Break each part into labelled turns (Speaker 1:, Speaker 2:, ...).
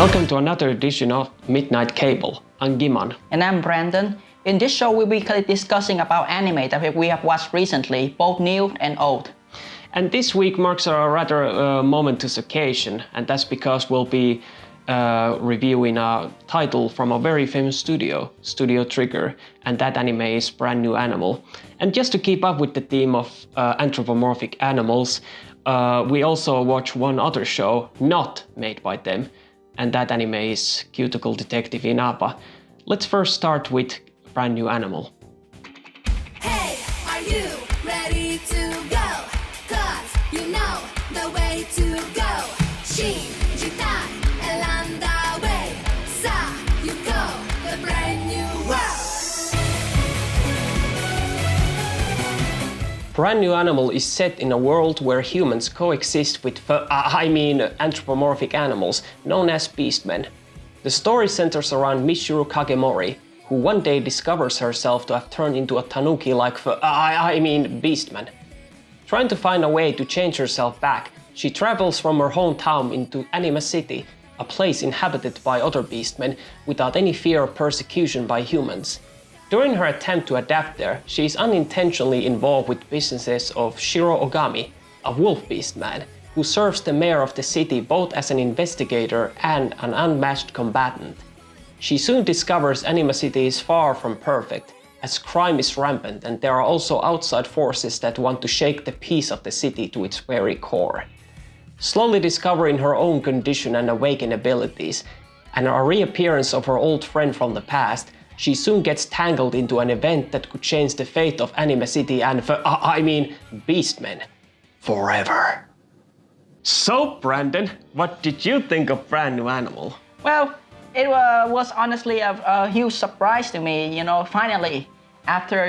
Speaker 1: Welcome to another edition of Midnight Cable. I'm Giman.
Speaker 2: And I'm Brandon. In this show, we'll be discussing about anime that we have watched recently, both new and old.
Speaker 1: And this week marks a rather momentous occasion, and that's because we'll be reviewing a title from a very famous studio, Studio Trigger, and that anime is Brand New Animal. And just to keep up with the theme of anthropomorphic animals, we also watch one other show not made by them, and that anime is Cuticle Detective Inaba. Let's first start with Brand New Animal.
Speaker 3: Hey, are you ready to go? 'Cause you know the way to go. 信じたい選んだ way. さあ行こう the brand new world.
Speaker 1: Brand New Animal is set in a world where humans coexist with anthropomorphic animals known as beastmen. The story centers around Mishiro Kagemori, who one day discovers herself to have turned into a tanuki-like beastman. Trying to find a way to change herself back, she travels from her hometown into Anima City, a place inhabited by other beastmen without any fear of persecution by humans. During her attempt to adapt there, she is unintentionally involved with businesses of Shiro Ogami, a wolf beast man, who serves the mayor of the city both as an investigator and an unmatched combatant. She soon discovers Anima City is far from perfect, as crime is rampant and there are also outside forces that want to shake the peace of the city to its very core. Slowly discovering her own condition and awakened abilities, and a reappearance of her old friend from the past, she soon gets tangled into an event that could change the fate of Anima City and beastmen forever. So, Brandon, what did you think of Brand New Animal?
Speaker 2: Well, it was honestly a huge surprise to me. You know, finally, after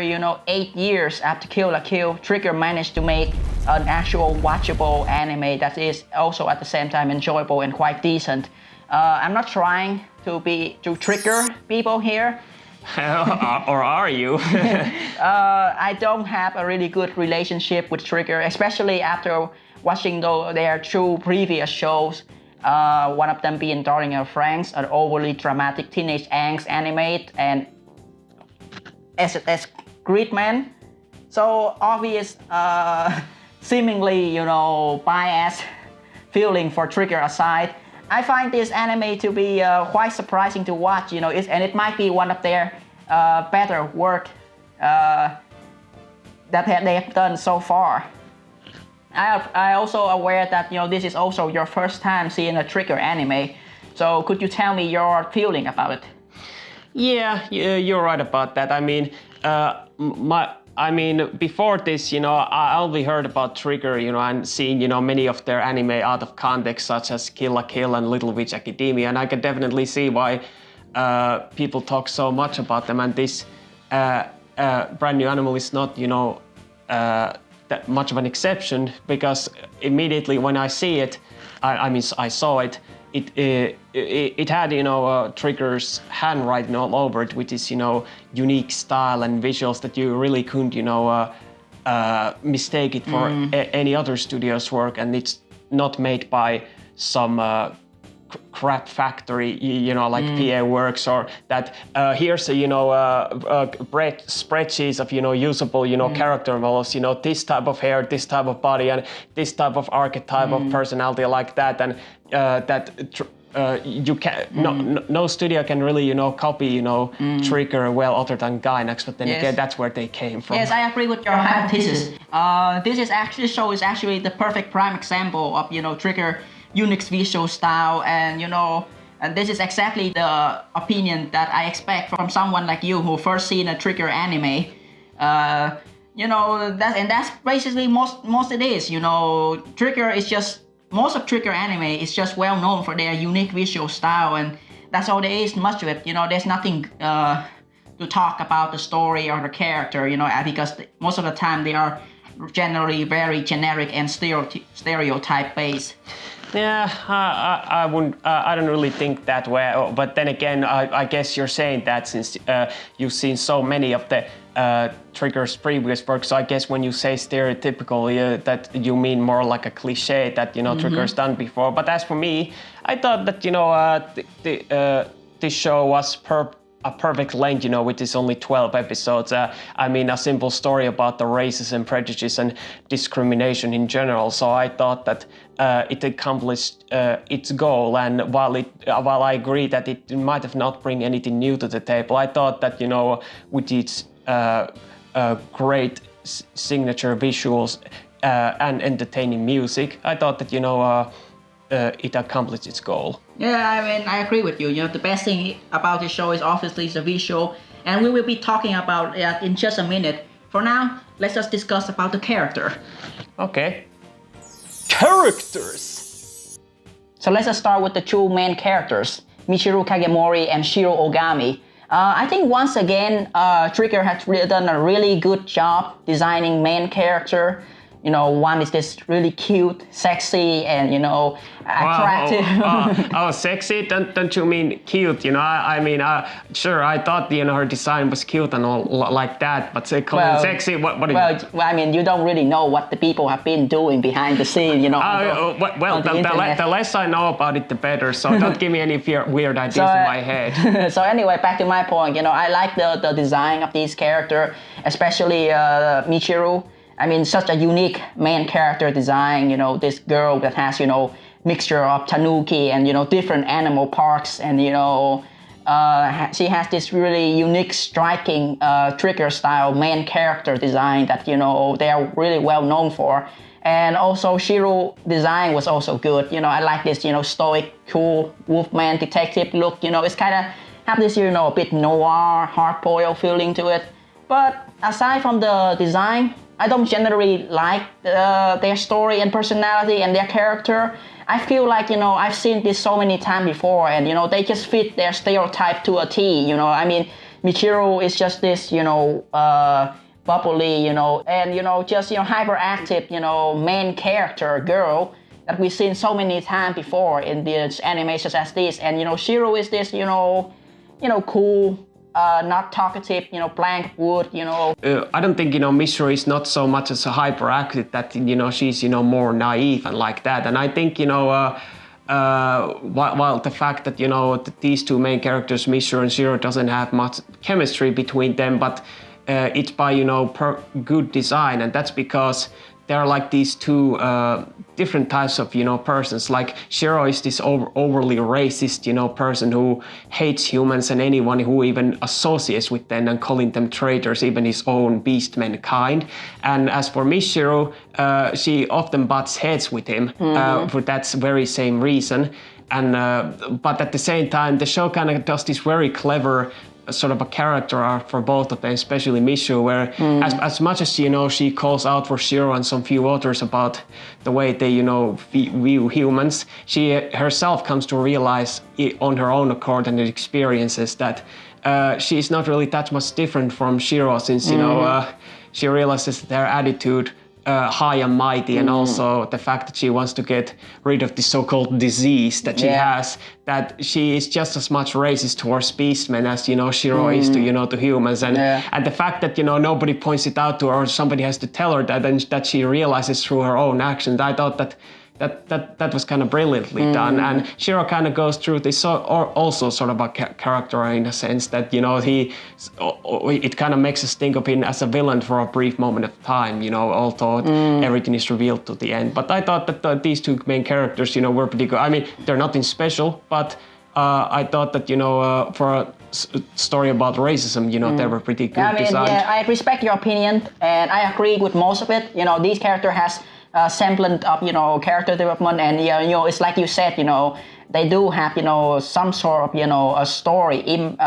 Speaker 2: 8 years after Kill la Kill, Trigger managed to make an actual watchable anime that is also at the same time enjoyable and quite decent. I'm not trying to trigger people here.
Speaker 1: Or are you?
Speaker 2: I don't have a really good relationship with Trigger, especially after watching their two previous shows. One of them being Darling in France, an overly dramatic teenage angst anime, and as Gridman. So obvious, seemingly biased feeling for Trigger aside, I find this anime to be quite surprising to watch. And it might be one of their better work that they have done so far. I also aware that this is also your first time seeing a Trigger anime. So could you tell me your feeling about it?
Speaker 1: Yeah, you're right about that. Before this, I only heard about Trigger, and seen, many of their anime out of context, such as Kill la Kill and Little Witch Academia, and I can definitely see why people talk so much about them. And this Brand New Animal is not, that much of an exception, because immediately when I see it, I saw it. It had Trigger's handwriting all over it, which is unique style and visuals that you really couldn't mistake it for any other studio's work, and it's not made by some crap factory, like PA Works, or that here's a spreadsheets of usable character models, this type of hair, this type of body, and this type of archetype of personality like that, and you can no studio can really copy Trigger well other than Gainax, but then again that's where they came from.
Speaker 2: Yes, I agree with your hypothesis. This show is actually the perfect prime example of Trigger unique visual style, and and this is exactly the opinion that I expect from someone like you who first seen a Trigger anime. That's basically most it is. Trigger is just most of Trigger anime is just well known for their unique visual style, and that's all there is much of it. There's nothing to talk about the story or the character. Because most of the time they are generally very generic and stereotype based.
Speaker 1: Yeah, I wouldn't. I don't really think that way. But then again, I guess you're saying that since you've seen so many of the Trigger's previous work. So I guess when you say stereotypical, that you mean more like a cliche that Trigger's done before. But as for me, I thought that this show was a perfect length, which is only 12 episodes. I mean, a simple story about the racism, prejudice, and discrimination in general. So I thought that it accomplished its goal. And while I agree that it might have not bring anything new to the table, I thought that with its great signature visuals and entertaining music, I thought that it accomplished its goal.
Speaker 2: Yeah, I mean, I agree with you. The best thing about this show is obviously the visual, and we will be talking about it in just a minute. For now, let's just discuss about the character.
Speaker 1: Okay. Characters!
Speaker 2: So let's just start with the two main characters, Mishiro Kagemori and Shiro Ogami. I think once again, Trigger has done a really good job designing main character. One is this really cute, sexy, and attractive.
Speaker 1: Sexy? Don't you mean cute? I mean, sure. I thought her design was cute and all like that, but sexy. What?
Speaker 2: I mean, you don't really know what the people have been doing behind the scene.
Speaker 1: The less I know about it, the better. So don't give me any weird ideas in my head.
Speaker 2: So anyway, back to my point. I like the design of these characters, especially Michiru. I mean, such a unique main character design, this girl that has, mixture of tanuki and, different animal parts. And, she has this really unique, striking Trigger style main character design that, they are really well known for. And also Shiro design was also good. I like this, stoic, cool wolfman detective look. It's kind of have this, a bit noir, hard-boiled feeling to it. But aside from the design, I don't generally like their story and personality and their character. I feel like, I've seen this so many times before and, they just fit their stereotype to a T, I mean, Michiro is just this, bubbly, and, just, hyperactive, main character girl that we've seen so many times before in these animations as this. And, Shiro is this, cool, not talkative, blank wood,
Speaker 1: I don't think, Mishiro is not so much as a hyperactive that, she's, more naive and like that. And I think, while the fact that, these two main characters, Mishiro and Shiro, doesn't have much chemistry between them, but it's by, good design. And that's because there are like these two different types of, persons. Like Shiro is this overly racist, person who hates humans and anyone who even associates with them and calling them traitors, even his own beastmen kind. And as for Mishiro, she often butts heads with him for that very same reason. And but at the same time, the show kind of does this very clever sort of a character arc for both of them, especially Mishu, where as much as she calls out for Shiro and some few others about the way they view humans, she herself comes to realize on her own accord and experiences that she's not really that much different from Shiro, since she realizes that their attitude high and mighty, and also the fact that she wants to get rid of the so-called disease that she has, that she is just as much racist towards beastmen as Shiro is to humans, and the fact that nobody points it out to her or somebody has to tell her that, and that she realizes through her own actions. I thought that was kind of brilliantly done, and Shiro kind of goes through this also sort of a character in a sense that it kind of makes us think of him as a villain for a brief moment of time, although everything is revealed to the end. But I thought that these two main characters, were pretty good. I mean, they're nothing special, but I thought that for a story about racism, they were pretty good designed.
Speaker 2: Yeah, I respect your opinion, and I agree with most of it. These character has semblance of character development, and it's like you said, they do have some sort of a story in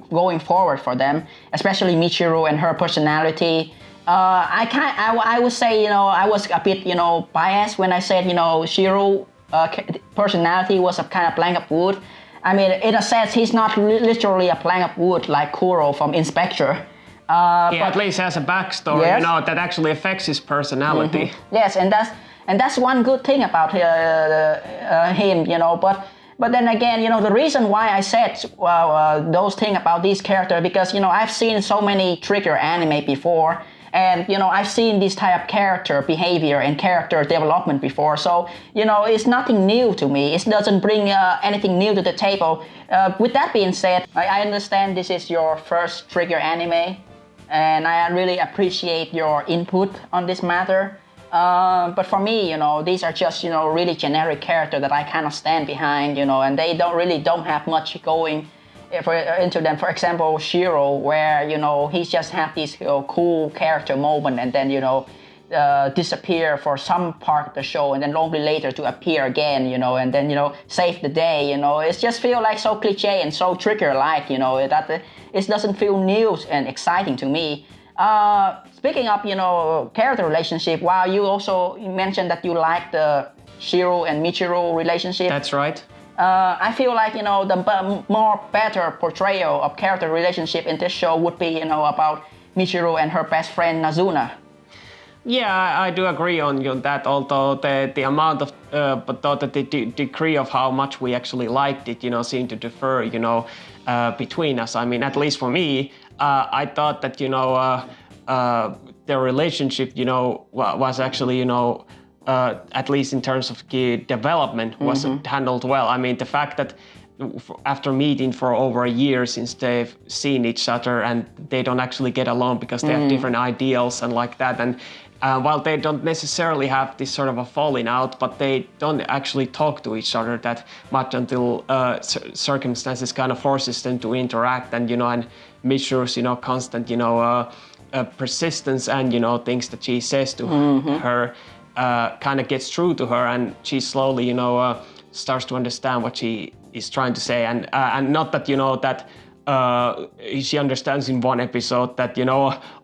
Speaker 2: going forward for them, especially Michiru and her personality. I would say I was a bit biased when I said Shiro personality was a kind of plank of wood. I mean, in a sense, he's not literally a plank of wood like Kuro from Inspector.
Speaker 1: He at least has a backstory, that actually affects his personality.
Speaker 2: Yes, and And that's one good thing about him, But then again, the reason why I said those things about these characters, because, I've seen so many Trigger anime before, and, I've seen this type of character behavior and character development before. So, it's nothing new to me. It doesn't bring anything new to the table. With that being said, I understand this is your first Trigger anime, and I really appreciate your input on this matter. But for me, these are just, really generic characters that I cannot stand behind, and they don't have much going into them. For example, Shiro, where, he just have this cool character moment and then, disappear for some part of the show and then only later to appear again, and then, save the day, It just feel like so cliche and so Trigger-like, that it doesn't feel new and exciting to me. Speaking of, character relationship, while you also mentioned that you like the Shiro and Mishiro relationship.
Speaker 1: That's right.
Speaker 2: I feel like, the more better portrayal of character relationship in this show would be, about Mishiro and her best friend Nazuna.
Speaker 1: Yeah, I do agree on that, although the amount of, but the degree of how much we actually liked it, seemed to differ, between us. I mean, at least for me, I thought that, their relationship, was actually, at least in terms of development, was handled well. I mean, the fact that after meeting for over a year since they've seen each other and they don't actually get along because they have different ideals and like that. And while they don't necessarily have this sort of a falling out, but they don't actually talk to each other that much until circumstances kind of forces them to interact. And, and Mishiro's, constant, persistence and, things that she says to her kind of gets through to her, and she slowly, starts to understand what she is trying to say, and not that that she understands in one episode that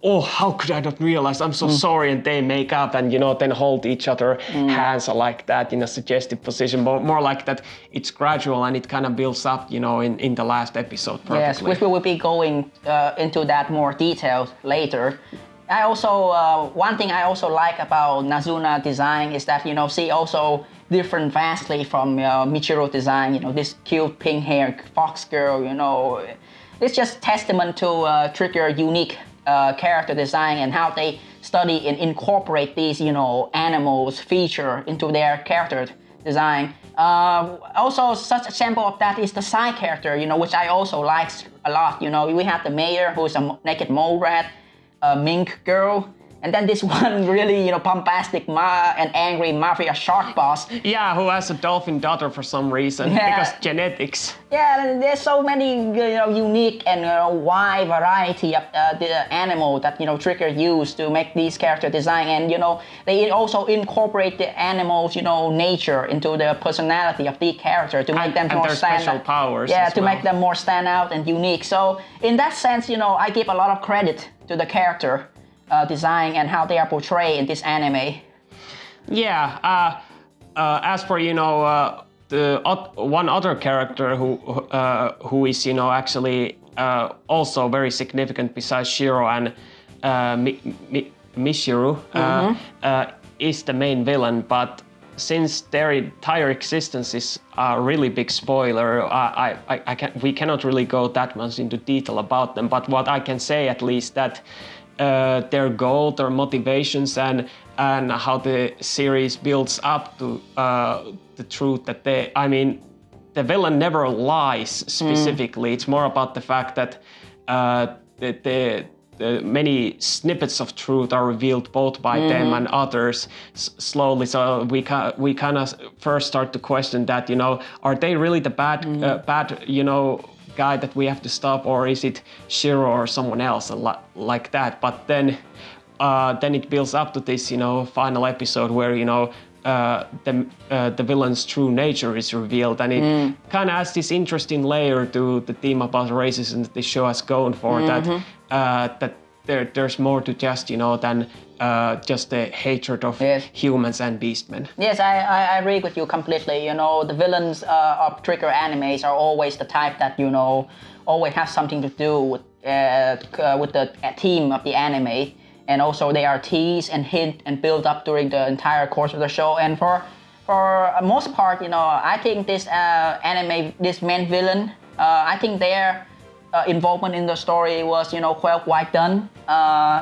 Speaker 1: oh, how could I not realize, I'm so sorry, and they make up and then hold each other hands like that in a suggestive position, but more like that it's gradual and it kind of builds up in the last episode perfectly.
Speaker 2: Yes, which we will be going into that more details later. I also one thing I also like about Nazuna design is that she also different vastly from Michiro design. This cute pink hair fox girl. It's just testament to Trigger unique character design and how they study and incorporate these animals feature into their character design. Also, such example of that is the side character, which I also like a lot. We have the mayor, who's a naked mole rat. Mink girl, and then this one really, bombastic and angry mafia shark boss.
Speaker 1: Yeah, who has a dolphin daughter for some reason, because genetics.
Speaker 2: Yeah, and there's so many, unique and wide variety of the animal that, Trigger used to make these character design, and, they also incorporate the animals, nature into the personality of the character to make them more stand out.
Speaker 1: Special powers.
Speaker 2: Yeah, to
Speaker 1: well.
Speaker 2: make them more stand out and unique. So in that sense, I give a lot of credit to the character design and how they are portrayed in this anime.
Speaker 1: Yeah, as for the one other character who is actually also very significant besides Shiro and Mishiro is the main villain, but since their entire existence is a really big spoiler, we cannot really go that much into detail about them. But what I can say at least that their goal, their motivations, and how the series builds up to the truth that the villain never lies specifically. It's more about the fact that the many snippets of truth are revealed both by them and others slowly. So we kind of first start to question that, are they really the bad guy that we have to stop, or is it Shiro or someone else like that? But then it builds up to this, final episode where, the villain's true nature is revealed, and it kind of has this interesting layer to the theme about racism that the show has going for, that there's more to just, than just the hatred of humans and beastmen.
Speaker 2: Yes, I agree with you completely. The villains of Trigger animes are always the type that, always have something to do with the theme of the anime. and also they are teased and hint and built up during the entire course of the show. And for most part, I think this anime, this main villain, I think their involvement in the story was, quite done.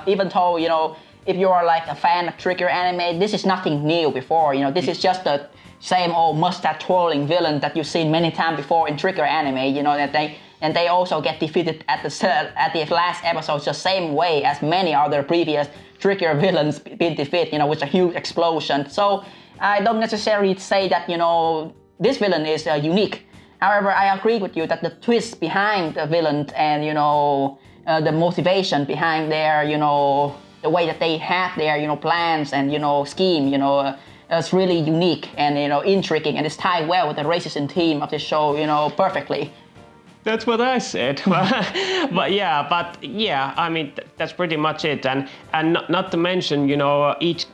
Speaker 2: Even though, if you are like a fan of Trigger anime, this is nothing new before. This is just the same old mustache twirling villain that you've seen many times before in Trigger anime. That they also get defeated at the last episode the same way as many other previous Trigger villains been defeated. With a huge explosion. So I don't necessarily say that this villain is unique. However, I agree with you that the twist behind the villain and the motivation behind their the way that they have their plans and scheme is really unique and intriguing, and it's tied well with the racism theme of the show perfectly.
Speaker 1: That's what I said. but yeah, I mean that's pretty much it. And not to mention, each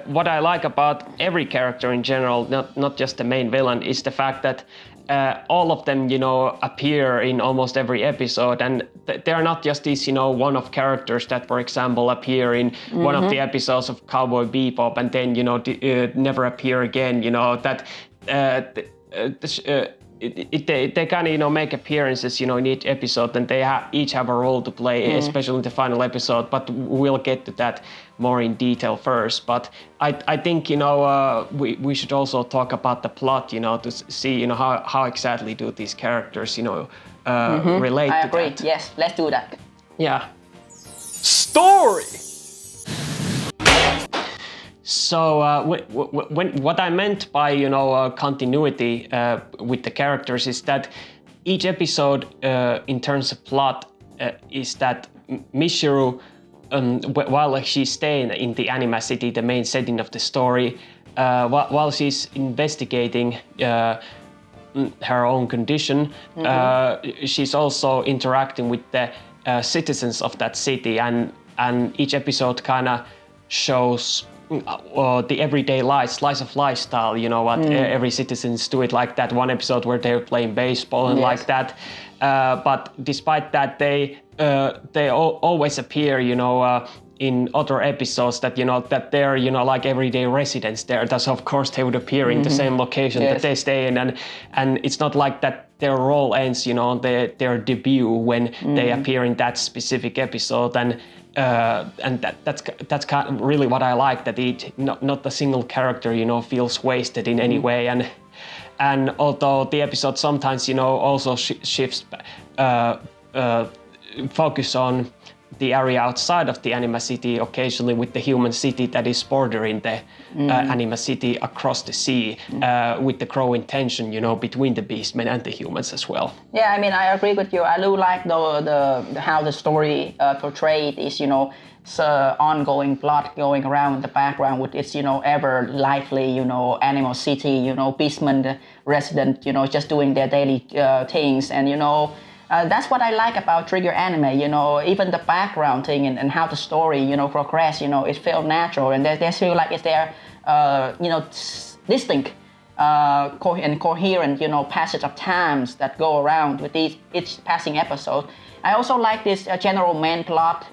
Speaker 1: what I like about every character in general, not just the main villain, is the fact that all of them, appear in almost every episode, and they're not just these, one-off characters that, for example, appear in one of the episodes of Cowboy Bebop and then, never appear again. They kind of make appearances, in each episode, and they each have a role to play, especially in the final episode. But we'll get to that more in detail first. But I think we should also talk about the plot, to see how exactly do these characters relate.
Speaker 2: I
Speaker 1: to
Speaker 2: agree.
Speaker 1: that.
Speaker 2: Yes, let's do that.
Speaker 1: Yeah. Story. So what I meant by continuity with the characters is that each episode in terms of plot is that Mishiro, while she's staying in the Anima City, the main setting of the story, while she's investigating her own condition, she's also interacting with the citizens of that city, and each episode kind of shows the everyday slice of lifestyle, every citizens do it like that. One episode where they're playing baseball and like that, but despite that they always appear in other episodes that that they're like everyday residents there. That's of course they would appear in the same location that they stay in, and it's not like that their role ends on their debut when they appear in that specific episode, and that's kind of really what I like, that not a single character feels wasted in any way, and although the episode sometimes also shifts focus on the area outside of the Anima City, occasionally with the human city that is bordering the Anima City across the sea, with the growing tension, between the beastmen and the humans as well.
Speaker 2: Yeah, I mean, I agree with you. I do like the how the story portrayed is, ongoing plot going around in the background with its, ever lively, Animal City, beastmen, the resident, just doing their daily things, and that's what I like about Trigger anime, even the background thing and how the story, progress, it feels natural, and they feel like it's their, distinct and coherent, passage of times that go around with each passing episode. I also like this general main plot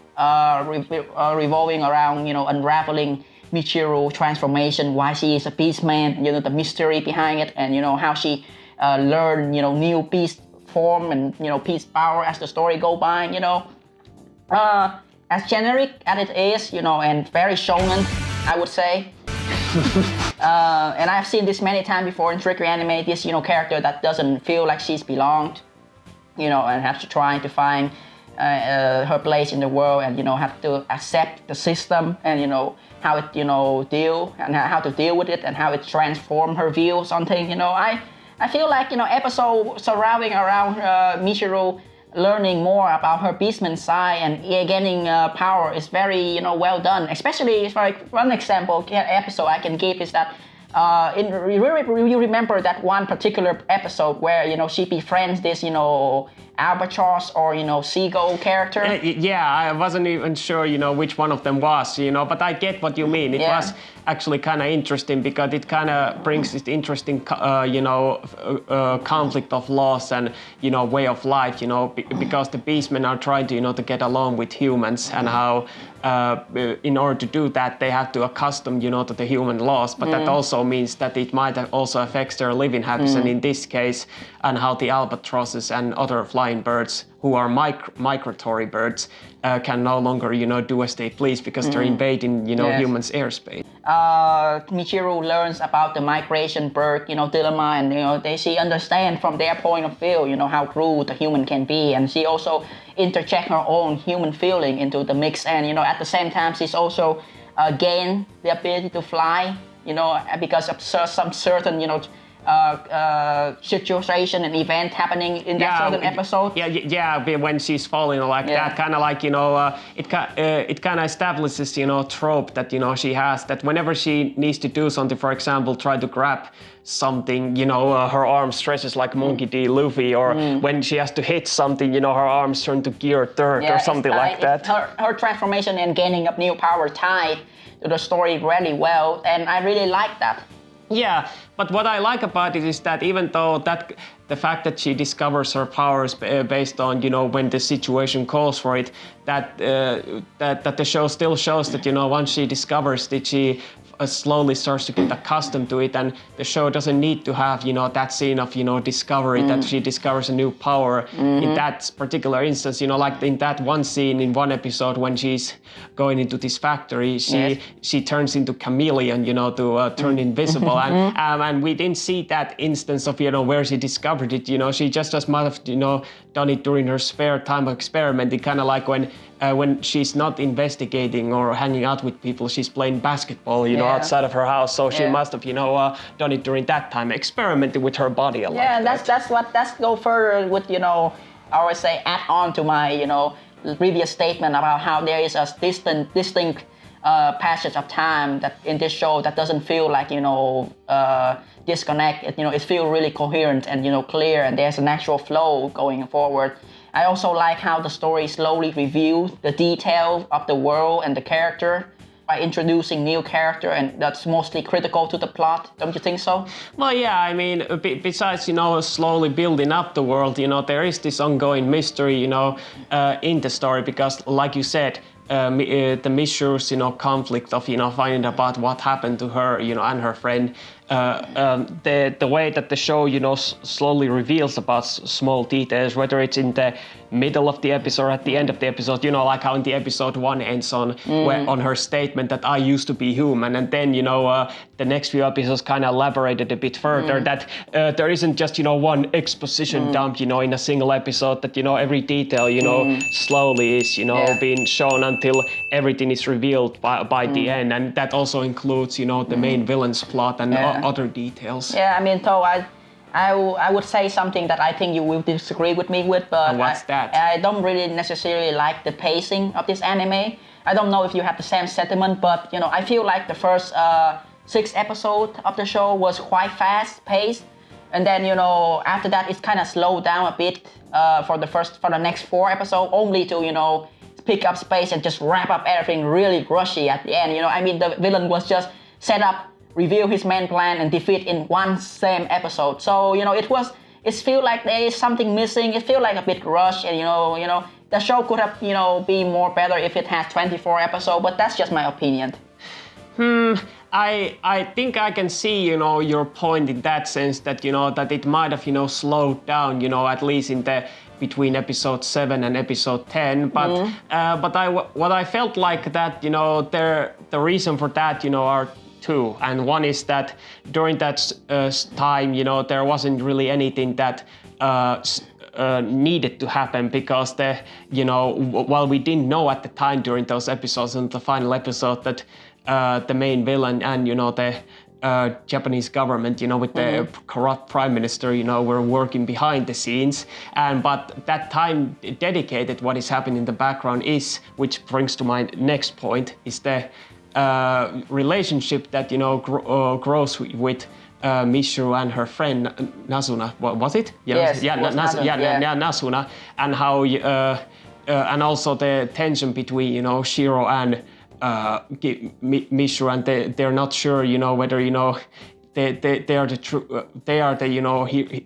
Speaker 2: revolving around, unraveling Michiru transformation, why she is a beastman, the mystery behind it, and how she learned, new beast form and beast power as the story go by. As generic as it is, and very shonen, I would say. And I've seen this many times before in Trigger anime. This character that doesn't feel like she's belonged, and has to try to find her place in the world, and have to accept the system, and how it deal and how to deal with it, and how it transform her views on things. I feel like episode surrounding around Mishiro learning more about her beastman side and gaining power is very well done. Especially for one example episode I can give is that you remember that one particular episode where she befriends this albatross or seagull character.
Speaker 1: Yeah, I wasn't even sure, which one of them was, but I get what you mean. It was actually kind of interesting because it kind of brings this interesting, conflict of laws and, way of life, because the beastmen are trying to get along with humans and how in order to do that, they have to accustom, to the human laws. But that also means that it might also affect their living habits. And in this case, and how the albatrosses and other flying birds who are migratory birds can no longer, do as they please because they're invading, humans' airspace.
Speaker 2: Mishiro learns about the migration bird, dilemma, and she understands from their point of view, how cruel the human can be, and she also interject her own human feeling into the mix, and at the same time she's also gained the ability to fly, because of some certain, situation and event happening in that certain episode.
Speaker 1: Yeah, when she's falling like that, kind of like, it kind of establishes, trope that, she has, that whenever she needs to do something, for example, try to grab something, her arm stretches like Monkey D. Luffy, or when she has to hit something, her arms turn to gear third or something like that.
Speaker 2: Her transformation and gaining of new power tied to the story really well, and I really like that.
Speaker 1: Yeah, but what I like about it is that even though that the fact that she discovers her powers based on, when the situation calls for it, that the show still shows that, once she discovers that she slowly starts to get accustomed to it, and the show doesn't need to have, that scene of, discovery, that she discovers a new power in that particular instance, like in that one scene in one episode when she's going into this factory, she turns into chameleon, to turn invisible, and we didn't see that instance of, where she discovered it, she just might have, done it during her spare time experimenting, kind of like when she's not investigating or hanging out with people, she's playing basketball, outside of her house. So she must have, done it during that time, experimenting with her body a lot.
Speaker 2: Yeah, that's go further with, I always say add on to my, previous statement about how there is a distinct passage of time that in this show that doesn't feel like, disconnect. It feels really coherent and, clear, and there's an actual flow going forward. I also like how the story slowly reveals the detail of the world and the character by introducing new character, and that's mostly critical to the plot. Don't you think so?
Speaker 1: Well, yeah, I mean, besides, slowly building up the world, there is this ongoing mystery, in the story, because like you said, the Mishiro's, conflict of, finding about what happened to her, and her friend, the way that the show, slowly reveals about small details, whether it's in the middle of the episode or at the end of the episode, like how in the episode 1 ends on her statement that I used to be human, and then, the next few episodes kind of elaborated a bit further that there isn't just, one exposition dump, in a single episode, that, every detail, slowly is, being shown until everything is revealed by the end, and that also includes, the main villain's plot and other details.
Speaker 2: Yeah, I mean, so I would say something that I think you will disagree with me with, but
Speaker 1: what's that?
Speaker 2: I don't really necessarily like the pacing of this anime. I don't know if you have the same sentiment, but I feel like the first 6 episodes of the show was quite fast paced, and then after that it's kind of slowed down a bit for the next 4 episodes, only to pick up space and just wrap up everything really rushy at the end. I mean, the villain was just set up, reveal his main plan, and defeat in one same episode. So it feels like there is something missing. It feels like a bit rushed, and the show could have be more better if it has 24 episodes. But that's just my opinion.
Speaker 1: I think I can see your point in that sense that that it might have slowed down at least in the between episode 7 and episode 10, but what I felt like that the reason for that are 2, and one is that during that time there wasn't really anything that needed to happen, because while we didn't know at the time during those episodes and the final episode that the main villain and the Japanese government, with the corrupt prime minister, were working behind the scenes, but that time dedicated what is happening in the background is, which brings to my next point, is the relationship that grows with Mishiro and her friend Nasuna, was it?
Speaker 2: Yes,
Speaker 1: yeah,
Speaker 2: it was
Speaker 1: Nasuna, and how and also the tension between Shiro and Mishiro, and they're not sure whether they are the true they are the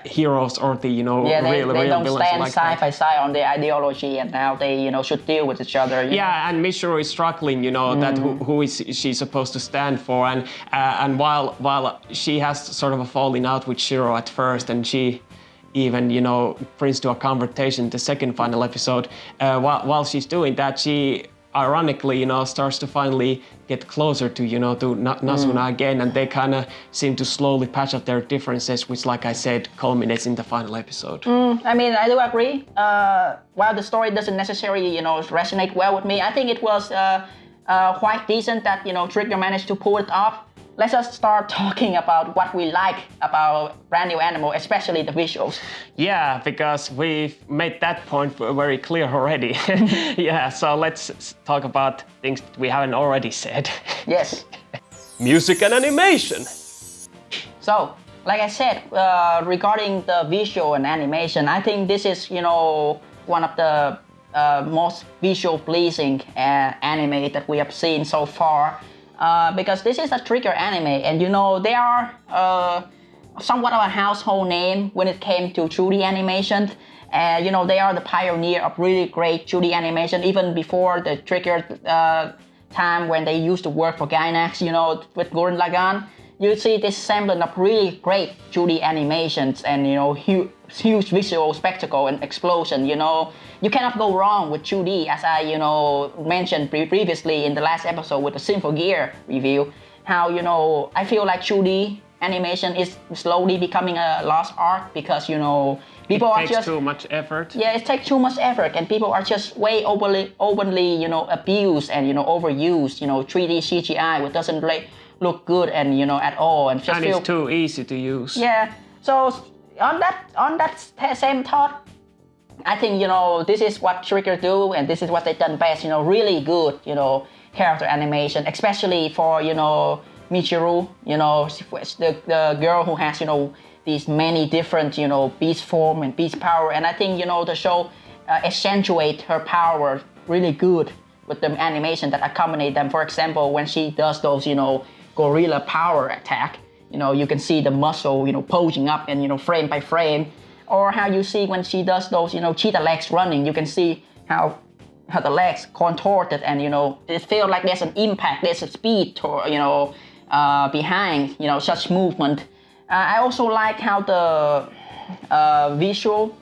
Speaker 1: heroes or the real
Speaker 2: they don't
Speaker 1: villains
Speaker 2: stand
Speaker 1: like
Speaker 2: side
Speaker 1: that.
Speaker 2: by side on the ideology and how they should deal with each other.
Speaker 1: And Mishiro is struggling, that who is she supposed to stand for, and while she has sort of a falling out with Shiro at first, and she even brings to a confrontation in the second final episode. While she's doing that, she ironically starts to finally get closer to Nasuna again, and they kind of seem to slowly patch up their differences, which, like I said, culminates in the final episode.
Speaker 2: I mean, I do agree. While the story doesn't necessarily resonate well with me, I think it was quite decent that Trigger managed to pull it off. Let's just start talking about what we like about Brand New Animal, especially the visuals.
Speaker 1: Yeah, because we've made that point very clear already. Yeah, so let's talk about things that we haven't already said.
Speaker 2: Yes.
Speaker 1: Music and animation.
Speaker 2: So, like I said, regarding the visual and animation, I think this is, one of the most visual pleasing anime that we have seen so far. Because this is a Trigger anime, and they are somewhat of a household name when it came to 2D animation. They are the pioneer of really great 2D animation, even before the Trigger time when they used to work for Gainax, with Gurren Lagann. You see this semblance of really great 2D animations and huge visual spectacle and explosion. You cannot go wrong with 2D, as I mentioned previously in the last episode with the Symphogear review. How I feel like 2D animation is slowly becoming a lost art because people are just...
Speaker 1: It takes too much effort.
Speaker 2: Yeah, it takes too much effort, and people are just way openly abused and overused. 3D CGI, which doesn't look good and at all, and just
Speaker 1: it's too easy to use.
Speaker 2: Yeah. So on that same thought, I think this is what Trigger do, and this is what they've done best. Really good character animation, especially for Mishiro. The girl who has these many different beast form and beast power, and I think the show accentuate her power really good with the animation that accompany them. For example, when she does those gorilla power attack, you can see the muscle posing up and frame by frame, or how you see when she does those cheetah legs running, you can see how the legs contorted and it feels like there's an impact, there's a speed behind such movement. I also like how the visual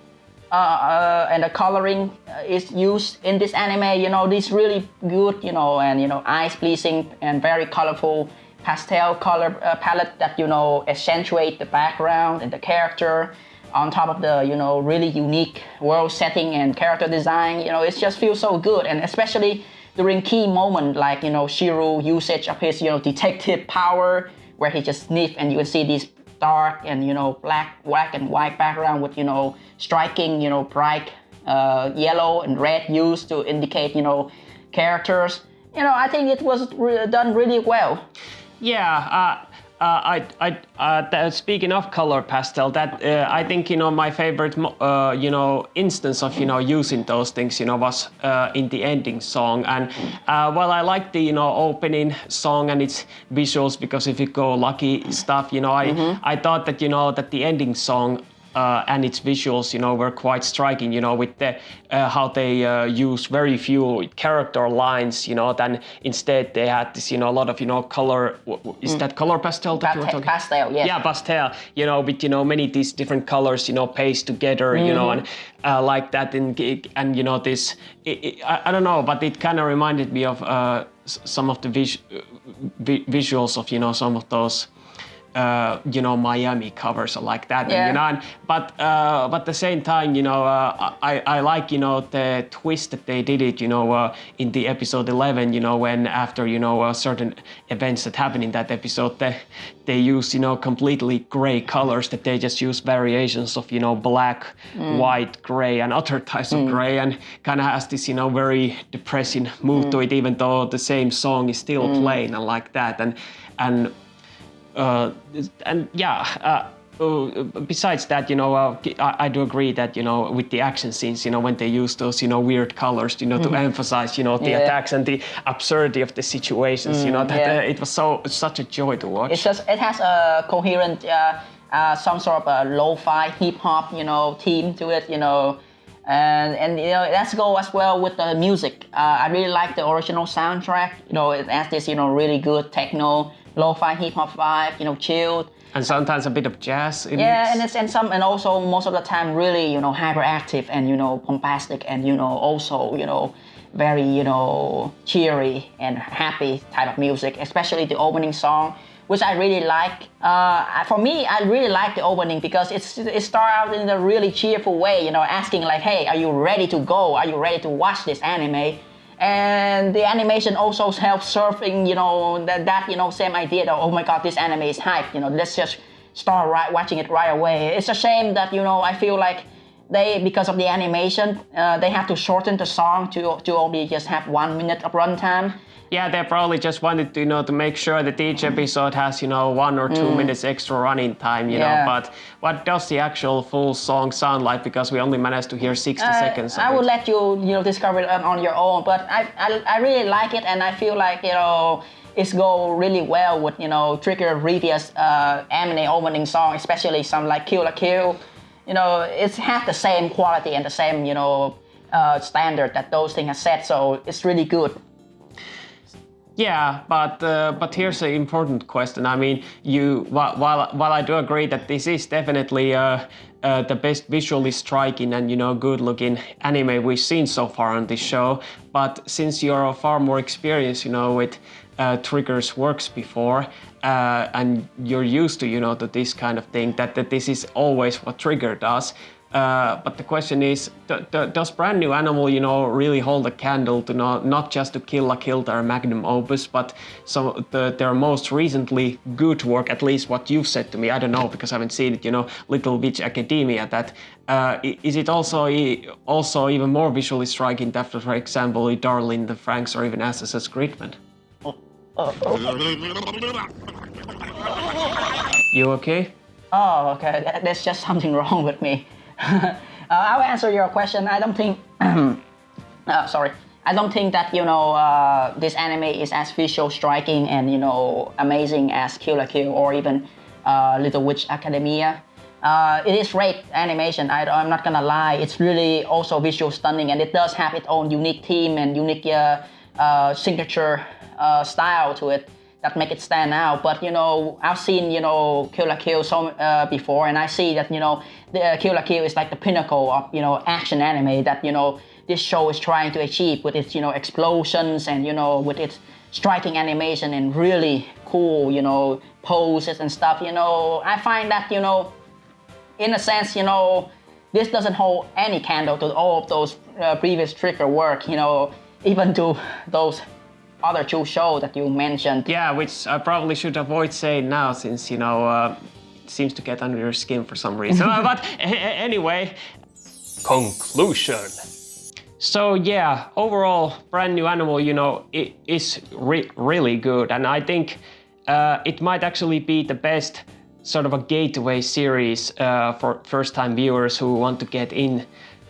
Speaker 2: and the coloring is used in this anime. This really good and eyes pleasing and very colorful pastel color palette that accentuate the background and the character on top of the really unique world setting and character design. It just feels so good, and especially during key moment like Shiro usage of his detective power, where he just sniff and you can see these dark and black and white background with striking bright yellow and red used to indicate characters. I think it was done really well.
Speaker 1: Yeah, speaking of color pastel, that I think my favorite instance of using those things was in the ending song, and I like the opening song and its visuals because if you go lucky stuff, I thought that that the ending song and its visuals, were quite striking, with the how they use very few character lines, then instead they had this, a lot of, color. Is that color pastel that you were talking?
Speaker 2: Pastel, yes.
Speaker 1: Yeah, pastel. With many these different colors, pasted together, and like that, and this. I don't know, but it kind of reminded me of some of the visuals of some of those. Miami covers or like that,
Speaker 2: yeah.
Speaker 1: But at the same time, I like the twist that they did it, in the episode 11, when after certain events that happen in that episode, they use completely gray colors, that they just use variations of black, white, gray, and other types of gray, and kind of has this very depressing mood to it, even though the same song is still playing and like that, and and yeah. Besides that, I do agree that, with the action scenes, when they use those, weird colors, to emphasize, the attacks and the absurdity of the situations, that it was such a joy to watch.
Speaker 2: It has a coherent, some sort of a lo-fi hip hop, theme to it, and let's go as well with the music. I really like the original soundtrack. It has this, really good techno, lo-fi hip hop vibe, chilled.
Speaker 1: And sometimes a bit of jazz in it.
Speaker 2: And also most of the time really, hyperactive and, bombastic and, also, very, cheery and happy type of music, especially the opening song, which I really like. For me, I really like the opening because it starts out in a really cheerful way, asking like, hey, are you ready to go? Are you ready to watch this anime? And the animation also helps surfing, that same idea that, oh my god, this anime is hype, let's just start watching it right away. It's a shame that, I feel like because of the animation, they have to shorten the song to only just have 1 minute of runtime.
Speaker 1: Yeah, they probably just wanted to, to make sure that each episode has, 1 or 2 minutes extra running time, but what does the actual full song sound like? Because we only managed to hear 60 seconds of
Speaker 2: I would
Speaker 1: it.
Speaker 2: let you, discover it on your own, but I really like it, and I feel like, it's go really well with, Trigger previous anime opening song, especially some like Kill la Kill. It has the same quality and the same, standard that those things have set, so it's really good.
Speaker 1: Yeah, but here's an important question. I mean, while I do agree that this is definitely the best visually striking and good-looking anime we've seen so far on this show, but since you're far more experienced, with Trigger's works before, and you're used to to this kind of thing, that this is always what Trigger does. But the question is, does Brand New Animal, really hold a candle to not just to Kill la Kill, their magnum opus, but their most recently good work, at least what you've said to me. I don't know because I haven't seen it. Little Witch Academia. That is it also even more visually striking than, for example, Darling in the Franxx or even Assassin's Creed? You okay?
Speaker 2: Oh, okay. There's just something wrong with me. I'll answer your question. I don't think. Sorry. I don't think that this anime is as visual striking and amazing as Kill la Kill or even Little Witch Academia. It is great animation. I'm not gonna lie. It's really also visual stunning, and it does have its own unique theme and unique signature style to it that make it stand out. But I've seen Kill la Kill before, and I see that the Kill la Kill is like the pinnacle of action anime that this show is trying to achieve with its explosions and with its striking animation and really cool poses and stuff. I find that in a sense this doesn't hold any candle to all of those previous Trigger work. Even to those other two shows that you mentioned.
Speaker 1: Yeah, which I probably should avoid saying now since, it seems to get under your skin for some reason. But anyway, conclusion. So yeah, overall, Brand New Animal, it is really good. And I think it might actually be the best sort of a gateway series for first-time viewers who want to get in